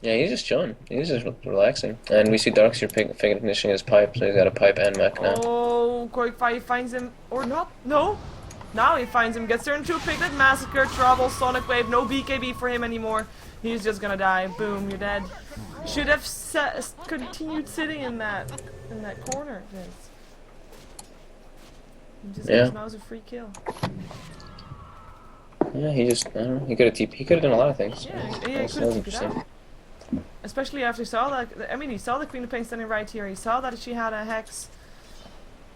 Yeah, he's just chilling. He's just relaxing. And we see Darkseer finishing his pipe, so he's got a pipe and mech now. Oh, Koikfai finds him, or not, no! Now he finds him, gets turned into a piglet, Massacre, trouble, Sonic Wave, no BKB for him anymore. He's just gonna die. Boom, you're dead. Should have continued sitting in that corner, Vince. He just gives mouz a free kill. Yeah, he just, I don't know, he could have done a lot of things. Yeah, he could have TP'd out. Especially after he saw that. I mean, he saw the Queen of Pain standing right here. He saw that she had a hex.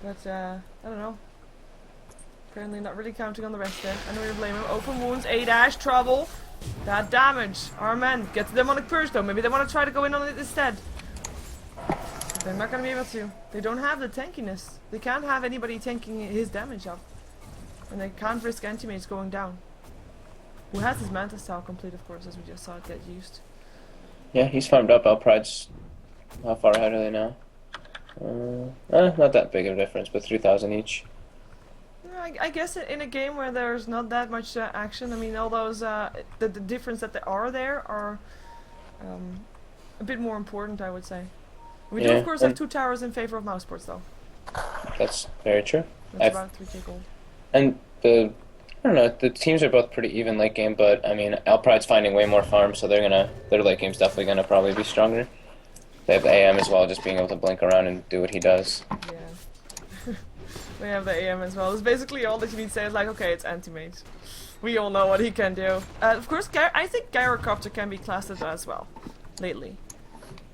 But I don't know. Apparently not really counting on the rest there. I know you're blaming him. Open wounds, A-dash, trouble. That damage. Our men get the demonic purge though. Maybe they want to try to go in on it instead. But they're not going to be able to. They don't have the tankiness. They can't have anybody tanking his damage up. And they can't risk anti-mages going down. Who has his Manta style complete, of course, as we just saw it get used. Yeah, he's farmed up. eL'Pride's how far ahead are they now? Not that big of a difference, but 3,000 each. I guess in a game where there's not that much action, I mean, all those the difference that there are a bit more important, I would say. We do, of course, have 2 towers in favor of mouse sports, though. That's very true. That's about 3k gold. And I don't know, the teams are both pretty even late game, but I mean, eL'Pride's finding way more farms, so their late game's definitely gonna probably be stronger. They have the AM as well, just being able to blink around and do what he does. Yeah. We have the AM as well. It's basically all that you need to say is like, okay, it's anti-mage. We all know what he can do. Of course, I think Gyrocopter can be classed as well, lately.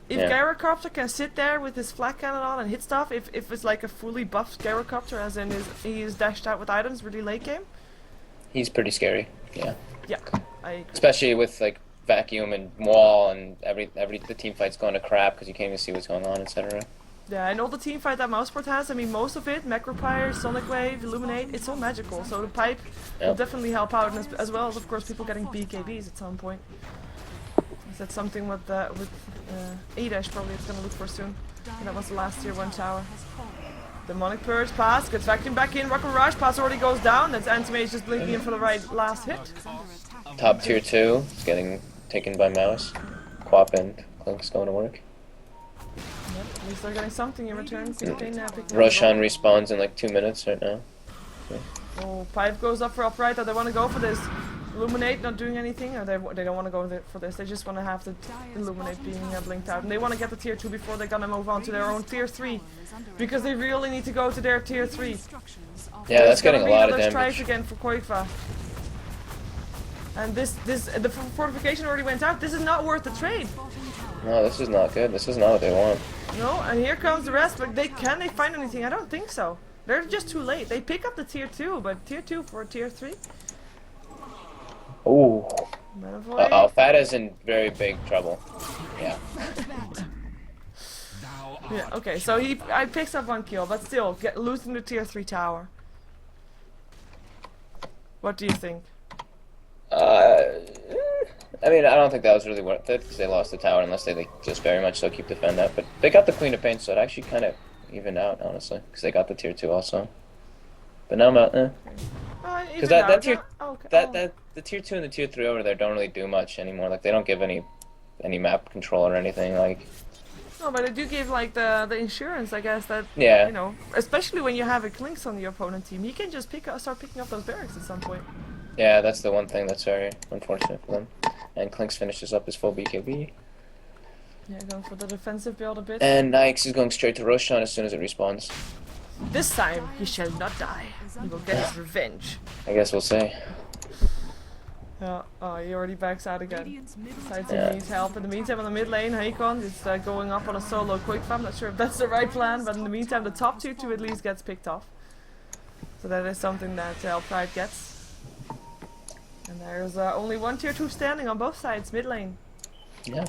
If Gyrocopter can sit there with his flak cannon on and hit stuff, if it's like a fully buffed Gyrocopter, as in he is dashed out with items really late game. He's pretty scary, yeah. Yeah, I agree. Especially with like vacuum and wall and the team fight's going to crap because you can't even see what's going on, etc. Yeah, and all the team fight that Mouseport has, I mean, most of it, Macropire, Sonic Wave, Illuminate, it's all magical, so the pipe will definitely help out, and as well as, of course, people getting BKBs at some point. That's something with A-Dash probably it's gonna look for soon. And that was the last tier 1 tower. Demonic Purge, pass, gets vacuumed back in, Rocket Rush, pass already goes down, that's Anti-Mage just blinking in for the right last hit. Top tier 2 is getting taken by Mouse. Quap and Clink's going to work. Yep, at least they're getting something in return. Roshan respawns in like 2 minutes right now. Oh, Pipe goes up for upright, they want to go for this. Illuminate not doing anything, or they don't want to go for this, they just want to have the Illuminate being blinked out. And they want to get the tier 2 before they're gonna move on to their own tier 3. Because they really need to go to their tier 3. Yeah, that's getting a lot of damage. Strike again for Koikva. And the fortification already went out, this is not worth the trade. No, this is not good, this is not what they want. No, and here comes the rest, but can they find anything? I don't think so. They're just too late. They pick up the tier 2, but tier 2 for tier 3? Ooh. Uh-oh, Fata's in very big trouble. Yeah. Yeah, okay, so I picks up 1 kill, but still, losing the tier 3 tower. What do you think? I mean, I don't think that was really worth it, because they lost the tower, unless they just very much so keep defend that. But they got the Queen of Pain, so it actually kind of evened out, honestly, because they got the tier 2 also. But now I'm out, because the tier 2 and the tier 3 over there don't really do much anymore. Like, they don't give any map control or anything, like... No, but they do give, like, the insurance, I guess, that, yeah. You know, especially when you have a Clinks on the opponent team, you can just start picking up those barracks at some point. Yeah, that's the one thing that's very unfortunate for them. And Clinks finishes up his full BKB. Yeah, going for the defensive build a bit. And Nyx is going straight to Roshan as soon as it respawns. This time, he shall not die. He will get his revenge. I guess we'll see. Yeah, oh, he already backs out again. Decides he needs help. In the meantime, on the mid lane, Haikon is going up on a solo quick farm. Not sure if that's the right plan, but in the meantime, the top tier 2 at least gets picked off. So that is something that eL'Pride gets. And there's only 1 tier 2 standing on both sides, mid lane. Yeah.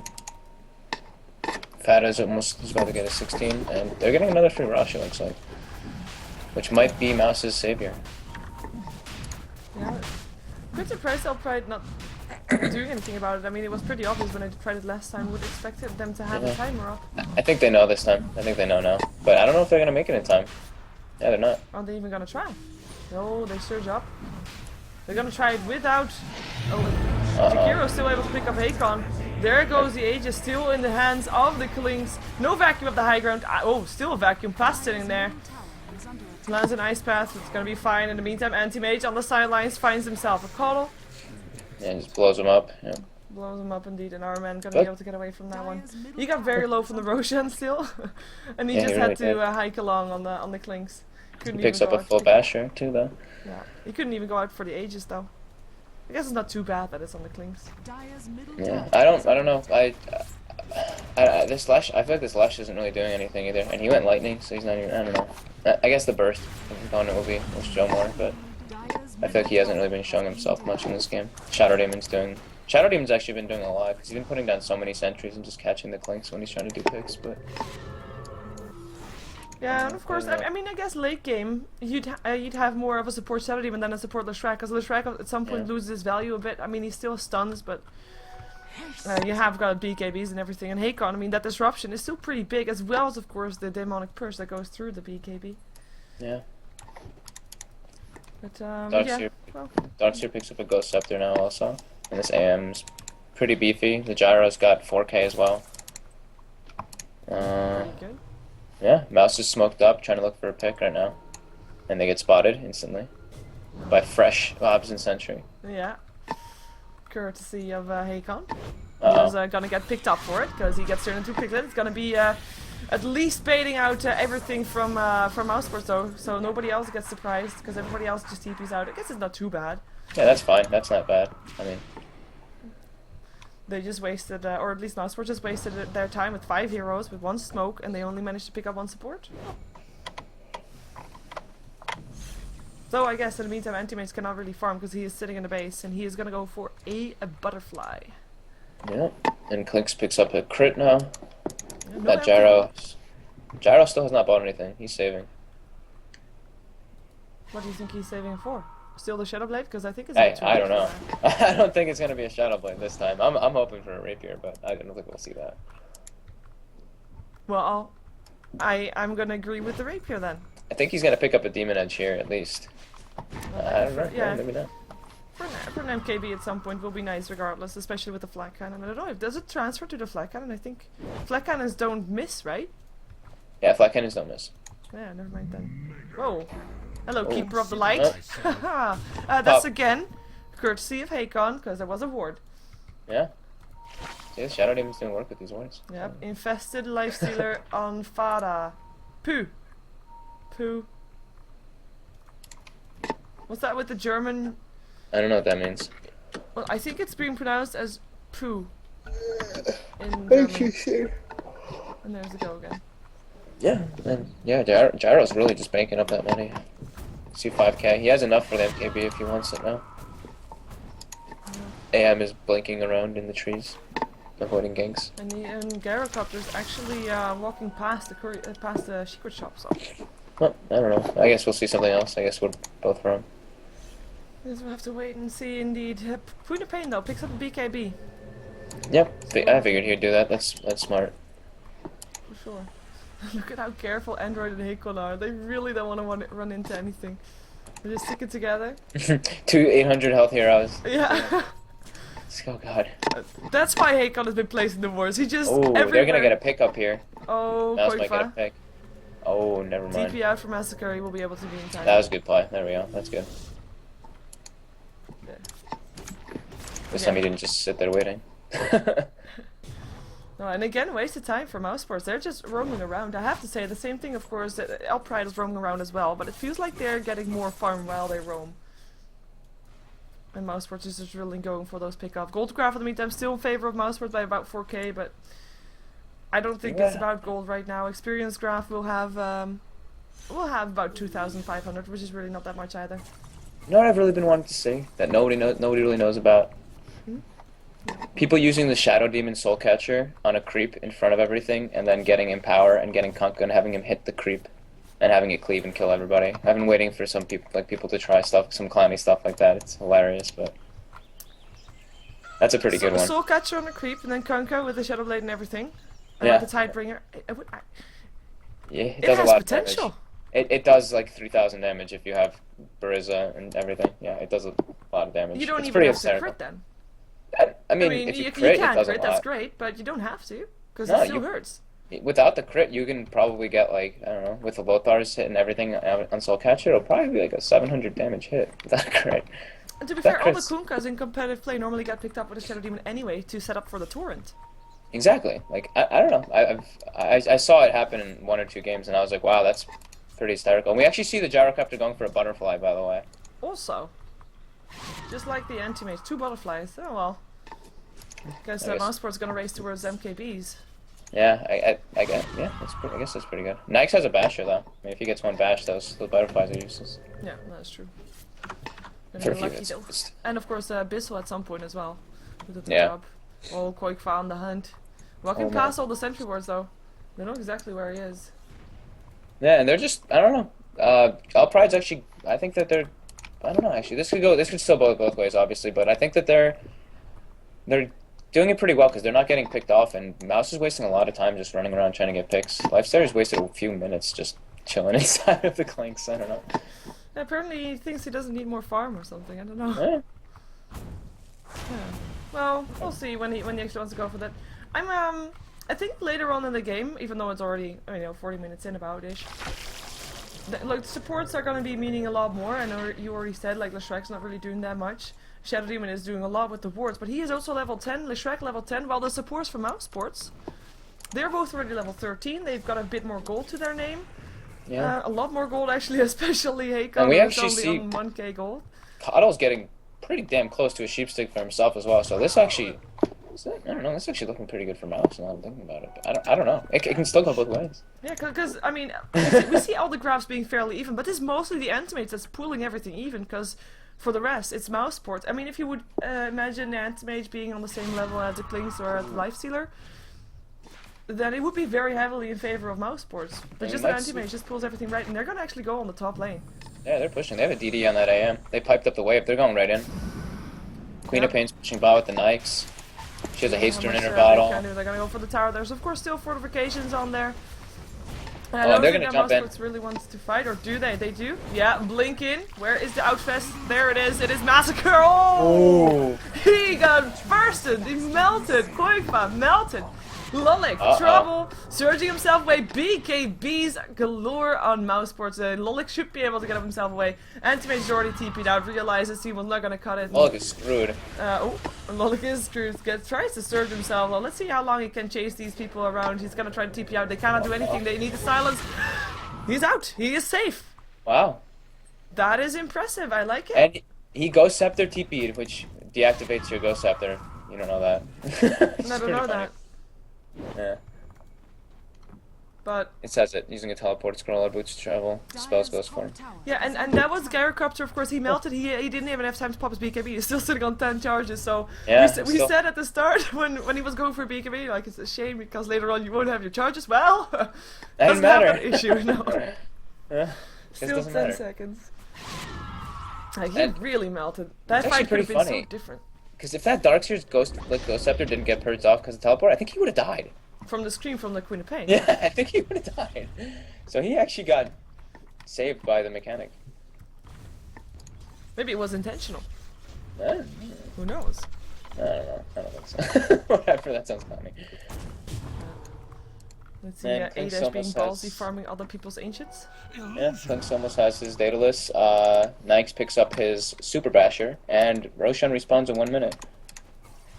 Fata's almost about to get a 16, and they're getting another free rush, it looks like. Which might be Mouse's savior. Yeah. Good surprise eL'Pride not doing anything about it. I mean, it was pretty obvious when I tried it last time. Would expect them to have a timer up. I think they know this time. I think they know now. But I don't know if they're going to make it in time. Yeah, they're not. Are they even going to try? No, they surge up. They're going to try it without... Oh, Jakiro's still able to pick up Hakon. There goes the Aegis, still in the hands of the Klings. No vacuum of the high ground. Oh, still a vacuum pass sitting there. Lands an ice path, it's gonna be fine. In the meantime, Anti-Mage on the sidelines finds himself a Coddle. Yeah, just blows him up. Yeah. Blows him up indeed, and our man gonna be able to get away from that one. He got very low from the Roshan still, and he just had to hike along on the Klings. He picks up a full basher too, though. Yeah, he couldn't even go out for the Aegis though. I guess it's not too bad that it's on the Klings. Yeah, I don't know. This Lesh, I feel like this Lesh isn't really doing anything either. And he went Lightning, so he's not even, I don't know. I guess the Burst component will show more, but Dire's I feel like he hasn't really been showing himself much in this game. Shadow Demon's actually been doing a lot, because he's been putting down so many sentries and just catching the clinks when he's trying to do picks, but... Yeah, and of course, I mean, I guess late game, you'd have more of a support Shadow Demon than a support Leshrac, because Leshrac at some point loses his value a bit. I mean, he still stuns, but you have got BKBs and everything. And Hakon, I mean, that disruption is still pretty big, as well as, of course, the demonic purse that goes through the BKB. Yeah. But, yeah, well. Darkseer picks up a Ghost Scepter now also, and this AM's pretty beefy. The Gyro's got 4k as well. Very good. Yeah, Mouse is smoked up, trying to look for a pick right now. And they get spotted instantly by fresh Lobs and Sentry. Yeah. Courtesy of Hakon. Uh-oh. He's gonna get picked up for it, because he gets turned into Piglet. It's gonna be at least baiting out everything from Mouseport, though, so nobody else gets surprised, because everybody else just TPs out. I guess it's not too bad. Yeah, that's fine. That's not bad. I mean... They just wasted, or at least Mouseport just wasted their time with 5 heroes with 1 smoke, and they only managed to pick up 1 support. So I guess in the meantime, Antimates cannot really farm because he is sitting in the base, and he is gonna go for a butterfly. Yeah, and Clinks picks up a crit now. No That Gyro still has not bought anything. He's saving. What do you think he's saving for? Still the Shadow Blade? Because I think it's Hey, I don't know. I don't think it's gonna be a Shadow Blade this time. I'm hoping for a Rapier, but I don't think we'll see that. Well, I'm gonna agree with the Rapier then. I think he's gonna pick up a Demon Edge here at least. I don't know. Yeah. Maybe not. For an MKB at some point will be nice regardless, especially with the flat cannon. I don't know if does it transfer to the flat cannon. I think flat cannons don't miss, right? Yeah, flat cannons don't miss. Yeah, never mind then. Whoa. Hello, Oh. Keeper of the Light. That's again courtesy of Hakon, because there was a ward. Yeah. See, the Shadow Demons didn't work with these wards. Yep, infested lifestealer on Fada. Poo. Poo. What's that with the German? I don't know what that means. Well, I think it's being pronounced as poo. In German. And there's the go again. Yeah, and yeah, Gyro's really just banking up that money. See 5k. He has enough for the MKB if he wants it now. AM is blinking around in the trees, avoiding ganks. And Gyrocopter's actually walking past the secret shop, so. Well, I don't know. I guess we'll see something else. I guess we're both wrong. Guess we'll have to wait and see indeed. Point of Pain though picks up a BKB. Yep, I figured he'd do that. That's smart. For sure. Look at how careful Android and Hakon are. They really don't want to run into anything. They just stick it together. 2 800 health heroes. Yeah. Oh god. That's why Hakon has been placing the wards. He just Oh, everywhere. they're gonna get a pick up here. Oh, Mouse might get a Koifa. pick. Oh, never mind. TP out for Massacre. He will be able to be in time. That was a good play. There we go. That's good. Yeah. This time he didn't just sit there waiting. No, and again, wasted time for Mousesports. They're just roaming around. I have to say the same thing, of course. That eL'Pride is roaming around as well, but it feels like they're getting more farm while they roam. And Mousesports is just really going for those pickups. Goldcraft, in the meantime, still in favor of Mousesports by about 4k, but I don't think it's about gold right now. Experience Graph will have about 2,500, which is really not that much either. You know what I've really been wanting to see that nobody really knows about? People using the Shadow Demon Soul Catcher on a creep in front of everything, and then getting Empower and getting Kunkka and having him hit the creep, and having it cleave and kill everybody. I've been waiting for some people to try some clowny stuff like that. It's hilarious, but that's a pretty good one. Soul Catcher on a creep, and then Kunkka with the Shadow Blade and everything. And Yeah. with the Tidebringer. Yeah, it It does has a lot potential. of damage. It does like 3,000 damage if you have Bariza and everything. Yeah, it does a lot of damage. You don't it's even pretty have to hysterical. crit then. I mean, if you crit, it can does a crit, lot. that's great, but you don't have to, because No, it still you- hurts. Without the crit, you can probably get like, I don't know, with the Lothar's hit and everything on Soul Catcher, it'll probably be like a 700 damage hit without a crit. And to be That fair, all the crits- Kunkas in competitive play normally get picked up with a Shadow Demon anyway to set up for the torrent. Exactly. Like I don't know. I saw it happen in 1 or 2 games, and I was like, wow, that's pretty hysterical. And we actually see the Gyrocopter going for a butterfly, by the way. Also, just like the Antimates, 2 butterflies. Oh well. Because I guess. Mousesport's gonna race towards MKBs. Yeah, I guess. Yeah, I guess that's pretty good. Nyx has a basher though. I mean, if he gets one bash, those butterflies are useless. Yeah, that's true. Gonna For a be few lucky hits, though. at least. And of course, Bissell at some point as well. Who did the Yeah. job. All Koikfa on the hunt. Walking Oh, past man. all the sentry wards though. They know exactly where he is. Yeah, and they're just, I don't know. eL'Pride's actually, I think that they're, I don't know actually. This could still go both ways, obviously, but I think that they're doing it pretty well because they're not getting picked off, and mouz is wasting a lot of time just running around trying to get picks. Lifesteader's wasted a few minutes just chilling inside of the clinks. I don't know. Apparently he thinks he doesn't need more farm or something. I don't know. Yeah. Yeah. Well, we'll see when he actually wants to go for that. I think later on in the game, even though it's already 40 minutes in about-ish, like supports are gonna be meaning a lot more. I know you already said like Leshrek's not really doing that much. Shadow Demon is doing a lot with the wards, but he is also level 10. Leshrek level 10, while the supports for mousesports, they're both already level 13. They've got a bit more gold to their name. Yeah. A lot more gold actually, especially Heiko, And we who's actually only see- on 1k gold. Coddle's getting pretty damn close to a sheepstick for himself as well. So this actually, I don't know. This is actually looking pretty good for mouz. Now I'm thinking about it. But I don't know. It can still go both ways. Yeah, because I mean, we see all the graphs being fairly even, but it's mostly the Antimates that's pulling everything even, because for the rest, it's mousesports. I mean, if you would imagine the Antimage being on the same level as the Clinks or the Lifestealer, then it would be very heavily in favor of mousesports. But And just an that's- Antimage just pulls everything right, and they're gonna actually go on the top lane. Yeah, they're pushing. They have a DD on that AM. They piped up the wave. They're going right in. Queen of Yep. Pain's pushing bot with the Nikes. She has a haster in her They bottle. can do. They're gonna go for the tower. There's of course still fortifications on there. And I Oh, don't they're think gonna that jump in. mousesports really wants to fight, or do they? They do. Yeah, blink in. Where is the Outfest? There it is. It is Massacre. Oh! He got bursted. He melted. Koikfa melted. Lolik, trouble, surging himself away. BKBs galore on mousesports. Lolik should be able to get himself away. Antimage is already TP'd out, realizes he was not gonna cut it. Lolik is screwed. Lolik is screwed. Tries to surge himself. Well, let's see how long he can chase these people around. He's gonna try to TP out. They cannot do anything. They need the silence. He's out. He is safe. Wow. That is impressive. I like it. And he Ghost Scepter TP'd, which deactivates your Ghost Scepter. You don't know that. I don't know that. Yeah. But It says it. Using a teleport scroller, boots travel, spells Dire's Ghost form. top tower yeah, has and that was Gyrocopter. Of course, he melted. He didn't even have time to pop his BKB. He's still sitting on 10 charges. So Yeah, we still- said at the start when he was going for BKB, like it's a shame because later on you won't have your charges. Well, Doesn't doesn't have matter. an issue. No, Yeah. still doesn't 10 matter. seconds. He And really melted. That it's fight actually could have pretty been funny. so different. Because if that Darkseer's Ghost Scepter didn't get purged off because of teleport, I think he would have died. From the scream from the Queen of Pain. Yeah, I think he would have died. So he actually got saved by the mechanic. Maybe it was intentional. I Who knows? don't know. I don't think so. Whatever, that sounds funny. Let's see, Man, Clinks A-Dash being almost ballsy has- farming other people's ancients. Yeah, Clinks almost has his Daedalus. Nikes picks up his Super Basher, and Roshan respawns in 1 minute.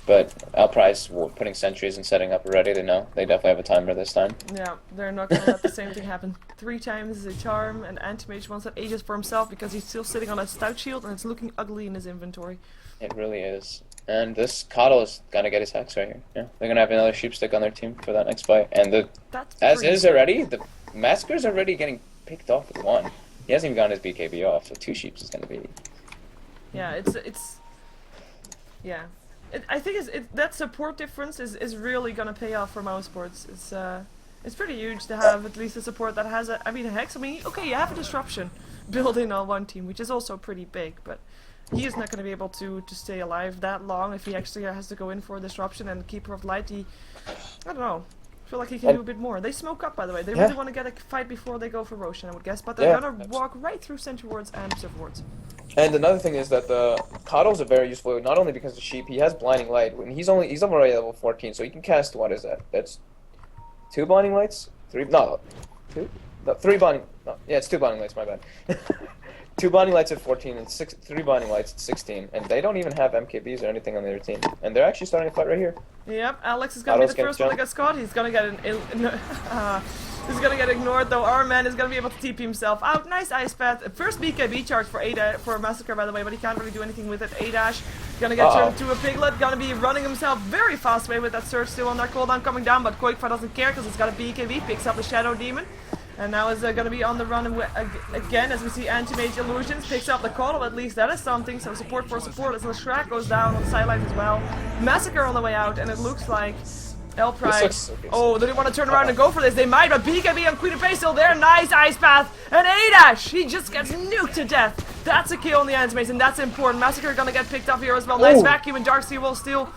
But eL'Pride's putting sentries and setting up already. They know. They definitely have a timer this time. Yeah, they're not gonna let the same thing happen 3 times as a charm, and Antimage wants that Aegis for himself because he's still sitting on a stout shield and it's looking ugly in his inventory. It really is. And this Coddle is gonna get his hex right here. Yeah, they're gonna have another sheepstick on their team for that next fight. And That's as pretty is already, the Massacre's already getting picked off with 1. He hasn't even gotten his BKB off, so 2 sheeps is gonna be. Yeah, it's yeah. I think that support difference is really gonna pay off for mousesports. It's pretty huge to have at least a support that has a hex. I mean, okay, you have a disruption built in on one team, which is also pretty big, but he is not going to be able to stay alive that long if he actually has to go in for a disruption. And Keeper of Light, I don't know. I feel like he can do a bit more. They smoke up, by the way. They really want to get a fight before they go for Roshan, I would guess. But they're gonna walk right through Sentry Wards and Observer Wards. And another thing is that the Coddles are very useful, not only because of sheep, he has Blinding Light. When he's already level 14, so he can cast, what is that? That's 2 Blinding Lights? 3, no, 2? No, 3 Blinding, no, yeah, it's 2 Blinding Lights, my bad. 2 Blinding Lights at 14 and 3 Blinding Lights at 16, and they don't even have MKBs or anything on their team. And they're actually starting a fight right here. Yep, Alex is gonna be the Coddle's first one to gonna get Scott. He's gonna get He's gonna get ignored though. Our man is gonna be able to TP himself out. Nice ice path. First BKB charge for for Massacre, by the way, but he can't really do anything with it. A-dash gonna get turned into a piglet. Gonna be running himself very fast way with that surge still on that cooldown coming down, but Koikfa doesn't care because it's got a BKB. Picks up the Shadow Demon. And now is gonna be on the run again as we see Anti-Mage Illusions. Picks up the Coddle, at least that is something. So support for support as Shrek goes down on the sidelines as well. Massacre on the way out, and it looks like eL'Pride. Oh, do they want to turn around and go for this? They might, but BKB and Queen of Pace still there. Nice ice path. And A-dash! He just gets nuked to death. That's a kill on the Anti-Mage, and that's important. Massacre gonna get picked up here as well. Nice vacuum, and Darkseer will steal.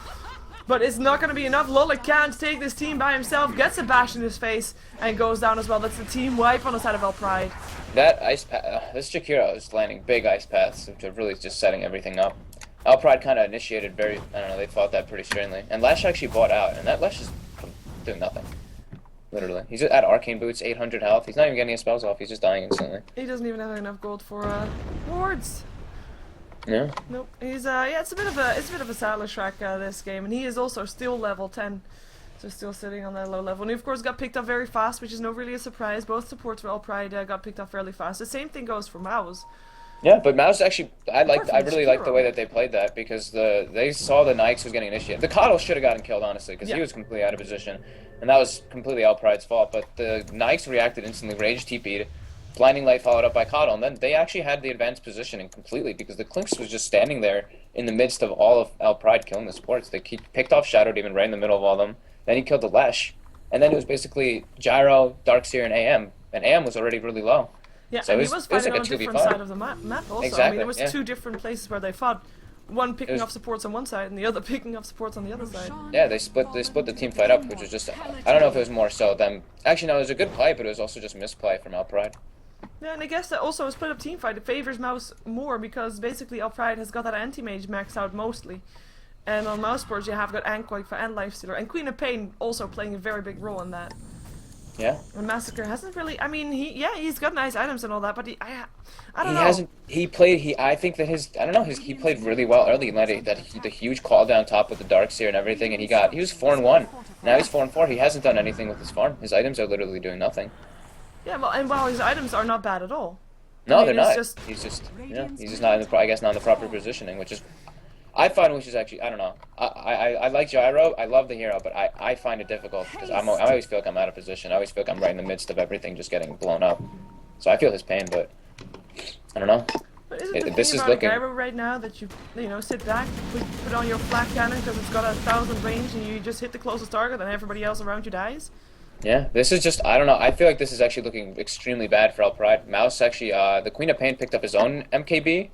But it's not going to be enough. Lolik can't take this team by himself. Gets a bash in his face and goes down as well. That's the team wipe on the side of eL'Pride. That ice path, this Jakiro is landing big ice paths, which are really just setting everything up. eL'Pride kind of initiated I don't know, they fought that pretty sternly. And Lash actually bought out, and that Lash is doing nothing. Literally. He's at Arcane Boots, 800 health. He's not even getting his spells off, he's just dying instantly. He doesn't even have enough gold for wards. Yeah. Nope. He's yeah, it's a bit of a Saddler Shrek this game, and he is also still level 10. So still sitting on that low level. And he of course got picked up very fast, which is not really a surprise. Both supports for eL'Pride got picked up fairly fast. The same thing goes for mouz. Yeah, but mouz actually, I really liked the way that they played that because they saw the Nyx was getting initiated. The Coddle should have gotten killed honestly because he was completely out of position, and that was completely eL'Pride's fault. But the Nyx reacted instantly, rage TP'd. Blinding Light followed up by Coddle, and then they actually had the advanced positioning completely because the Clinks was just standing there in the midst of all of eL'Pride killing the supports. They picked off Shadow Demon right in the middle of all of them. Then he killed the Lesh, and then it was basically Gyro, Darkseer, and AM. And AM was already really low. Yeah, so and he was fighting like on a different side of the map also. Exactly, I mean, it was two different places where they fought. One picking up supports on one side, and the other picking up supports on the other side. Yeah, they split the team fight up, which was just, I don't know if it was more so them. Actually, no, it was a good play, but it was also just misplay from eL'Pride. Yeah, and I guess that also a split up team fight, it favors mouz more because basically eL'Pride has got that anti-mage maxed out mostly. And on mouse boards you have got Ankoikfa and Lifestealer, and Queen of Pain also playing a very big role in that. Yeah. And Massacre hasn't really, I mean, he's got nice items and all that, but I don't know. I think that he played really well early. He landed the huge call down top with the Darkseer and everything, and he was 4-1. Now he's 4-4. He hasn't done anything with his farm. His items are literally doing nothing. Yeah, well, his items are not bad at all. No, I mean, they're not. He's just not in the proper positioning, which is, I find, which is actually, I don't know. I like Gyro. I love the hero, but I find it difficult because I always feel like I'm out of position. I always feel like I'm right in the midst of everything just getting blown up. So I feel his pain, but I don't know. But isn't the thing about Gyro right now that you sit back, put on your flak cannon because it's got 1,000 range and you just hit the closest target and everybody else around you dies? Yeah, this is just, I don't know, I feel like this is actually looking extremely bad for eL'Pride. mouz actually, the Queen of Pain picked up his own MKB,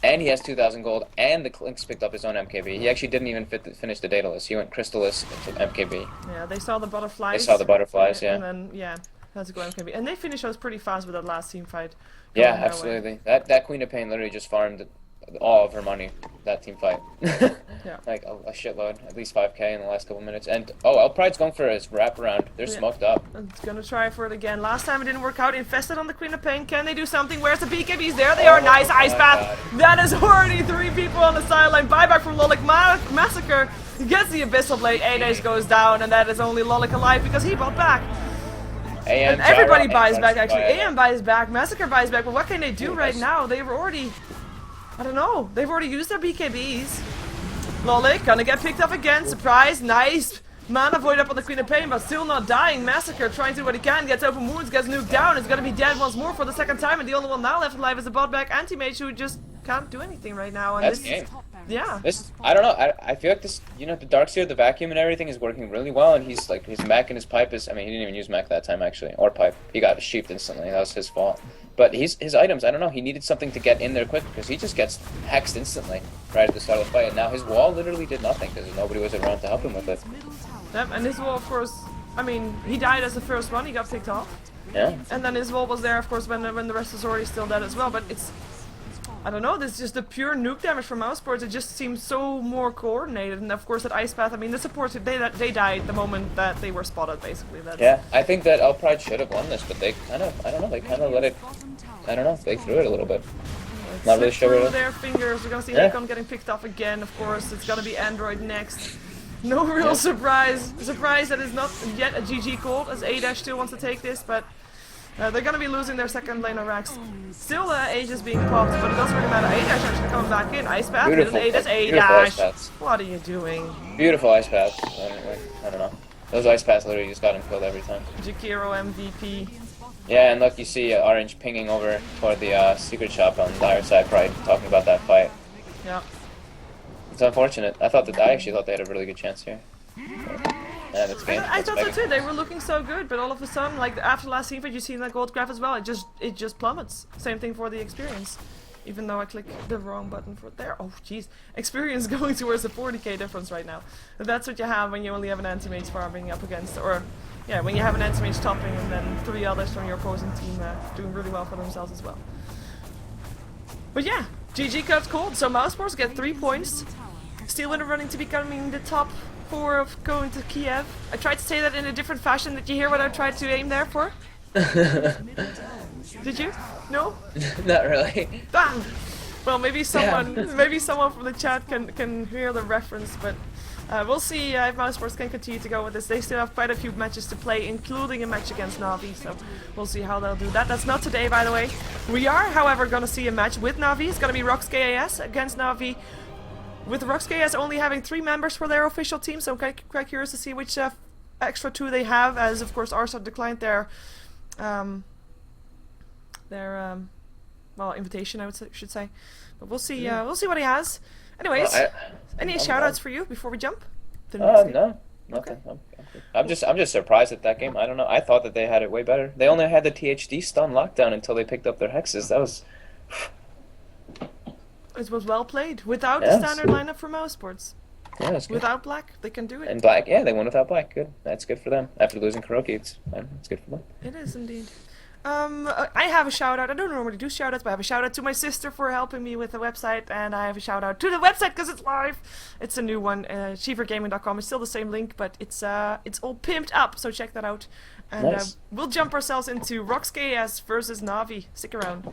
and he has 2,000 gold, and the Clinks picked up his own MKB. He actually didn't even finish the Daedalus. He went Crystallis into MKB. Yeah, they saw the butterflies. They saw the butterflies, yeah. And then, yeah, had to go MKB. And they finished us pretty fast with that last team fight. Yeah, absolutely. That Queen of Pain literally just farmed all of her money, that team fight. Yeah. Like a shitload, at least 5k in the last couple minutes. And eL'Pride's going for his wraparound. They're smoked up. It's gonna try for it again. Last time it didn't work out. Infested on the Queen of Pain. Can they do something? Where's the BKBs? There they are. Nice ice path. That is already 3 people on the sideline. Buyback from Lolik. Massacre gets the Abyssal Blade. A-dash goes down, and that is only Lolik alive because he bought back. AM, and everybody Gyro, buys back actually. AM buys back. Massacre buys back. But what can they do right now? They've already, I don't know. They've already used their BKBs. Lolik gonna get picked up again. Surprise. Nice. Mana Void up on the Queen of Pain, but still not dying. Massacre trying to do what he can. Gets open wounds. Gets nuked down. Is gonna be dead once more for the second time. And the only one now left alive is the bot back Anti-Mage who just can't do anything right now. And that's game. Yeah. I don't know. I feel like this, the Darkseer, the vacuum and everything is working really well, and he's like, his mech and his pipe is, I mean, he didn't even use mech that time actually, or pipe. He got sheeped instantly. That was his fault. But his items, I don't know, he needed something to get in there quick because he just gets hexed instantly right at the start of the fight. And now his wall literally did nothing because nobody was around to help him with it. Yep, and his wall, of course, I mean, he died as the first one, he got picked off. Yeah. And then his wall was there, of course, when the rest was already still dead as well. But it's, I don't know, this is just the pure nuke damage from mouse boards. It just seems so more coordinated. And of course, that ice path, I mean, the supports, they died the moment that they were spotted, basically. Yeah, I think that eL'Pride should have won this, but they kind of, I don't know, they kind of let it, I don't know, they threw it a little bit. Not really sure. Through their fingers, we're gonna see Nikon getting picked off again, of course. It's gonna be Android next. No real Yeah. surprise. Surprise that is not yet a GG called, as A still wants to take this, but they're gonna be losing their second lane of Rax. Still, Age is being popped, but it doesn't really matter. A actually coming back in. Ice Path, Beautiful, A beautiful ice paths. What are you doing? Beautiful ice paths. I don't know. Those ice paths literally just got him killed every time. Jakiro MVP. Yeah, and look, you see Orange pinging over toward the secret shop on Dire side, Pride, talking about that fight. Yeah. It's unfortunate. I actually thought they had a really good chance here. Yeah, that's game. I thought so too. They were looking so good, but all of a sudden, like after last scene fight, you see in that gold graph as well. It just plummets. Same thing for the experience. Even though I clicked the wrong button for there. Oh jeez, experience going towards the 40k difference right now. That's what you have when you only have an anti-mage farming up against, or yeah, when you have an anti-mage topping and then 3 others from your opposing team doing really well for themselves as well. But yeah, GG got called. So Mousesports get 3 points. Still in the running to becoming the top 4 of going to Kiev. I tried to say that in a different fashion. Did you hear what I tried to aim there for? Did you? No? Not really. Bam! Well, maybe someone from the chat can hear the reference, but we'll see if Mousesports can continue to go with this. They still have quite a few matches to play, including a match against Na'Vi, so we'll see how they'll do that. That's not today, by the way. We are, however, going to see a match with Na'Vi. It's going to be RoxKAS against Na'Vi, with RoxKAS only having 3 members for their official team, so I'm quite curious to see which extra 2 they have, as of course Arsa declined their well, invitation, I should say. But we'll see. We'll see what he has. Anyways, Well, any shoutouts for you before we jump? No, nothing. I'm just surprised at that game. I don't know. I thought that they had it way better. They only had the THD stun lockdown until they picked up their hexes. That was. It was well played without the Yes. standard lineup for Mousesports. Yeah, that's good. Without Black, they can do it. And Black, yeah, they won without Black. Good. That's good for them. After losing Kuroki, it's good for them. It is indeed. I have a shout out. I don't normally do shout outs, but I have a shout out to my sister for helping me with the website, and I have a shout out to the website because it's live. It's a new one, SheeverGaming.com. It's still the same link, but it's all pimped up, so check that out. And Nice. we'll jump ourselves into RoxKAS versus Na'Vi. Stick around.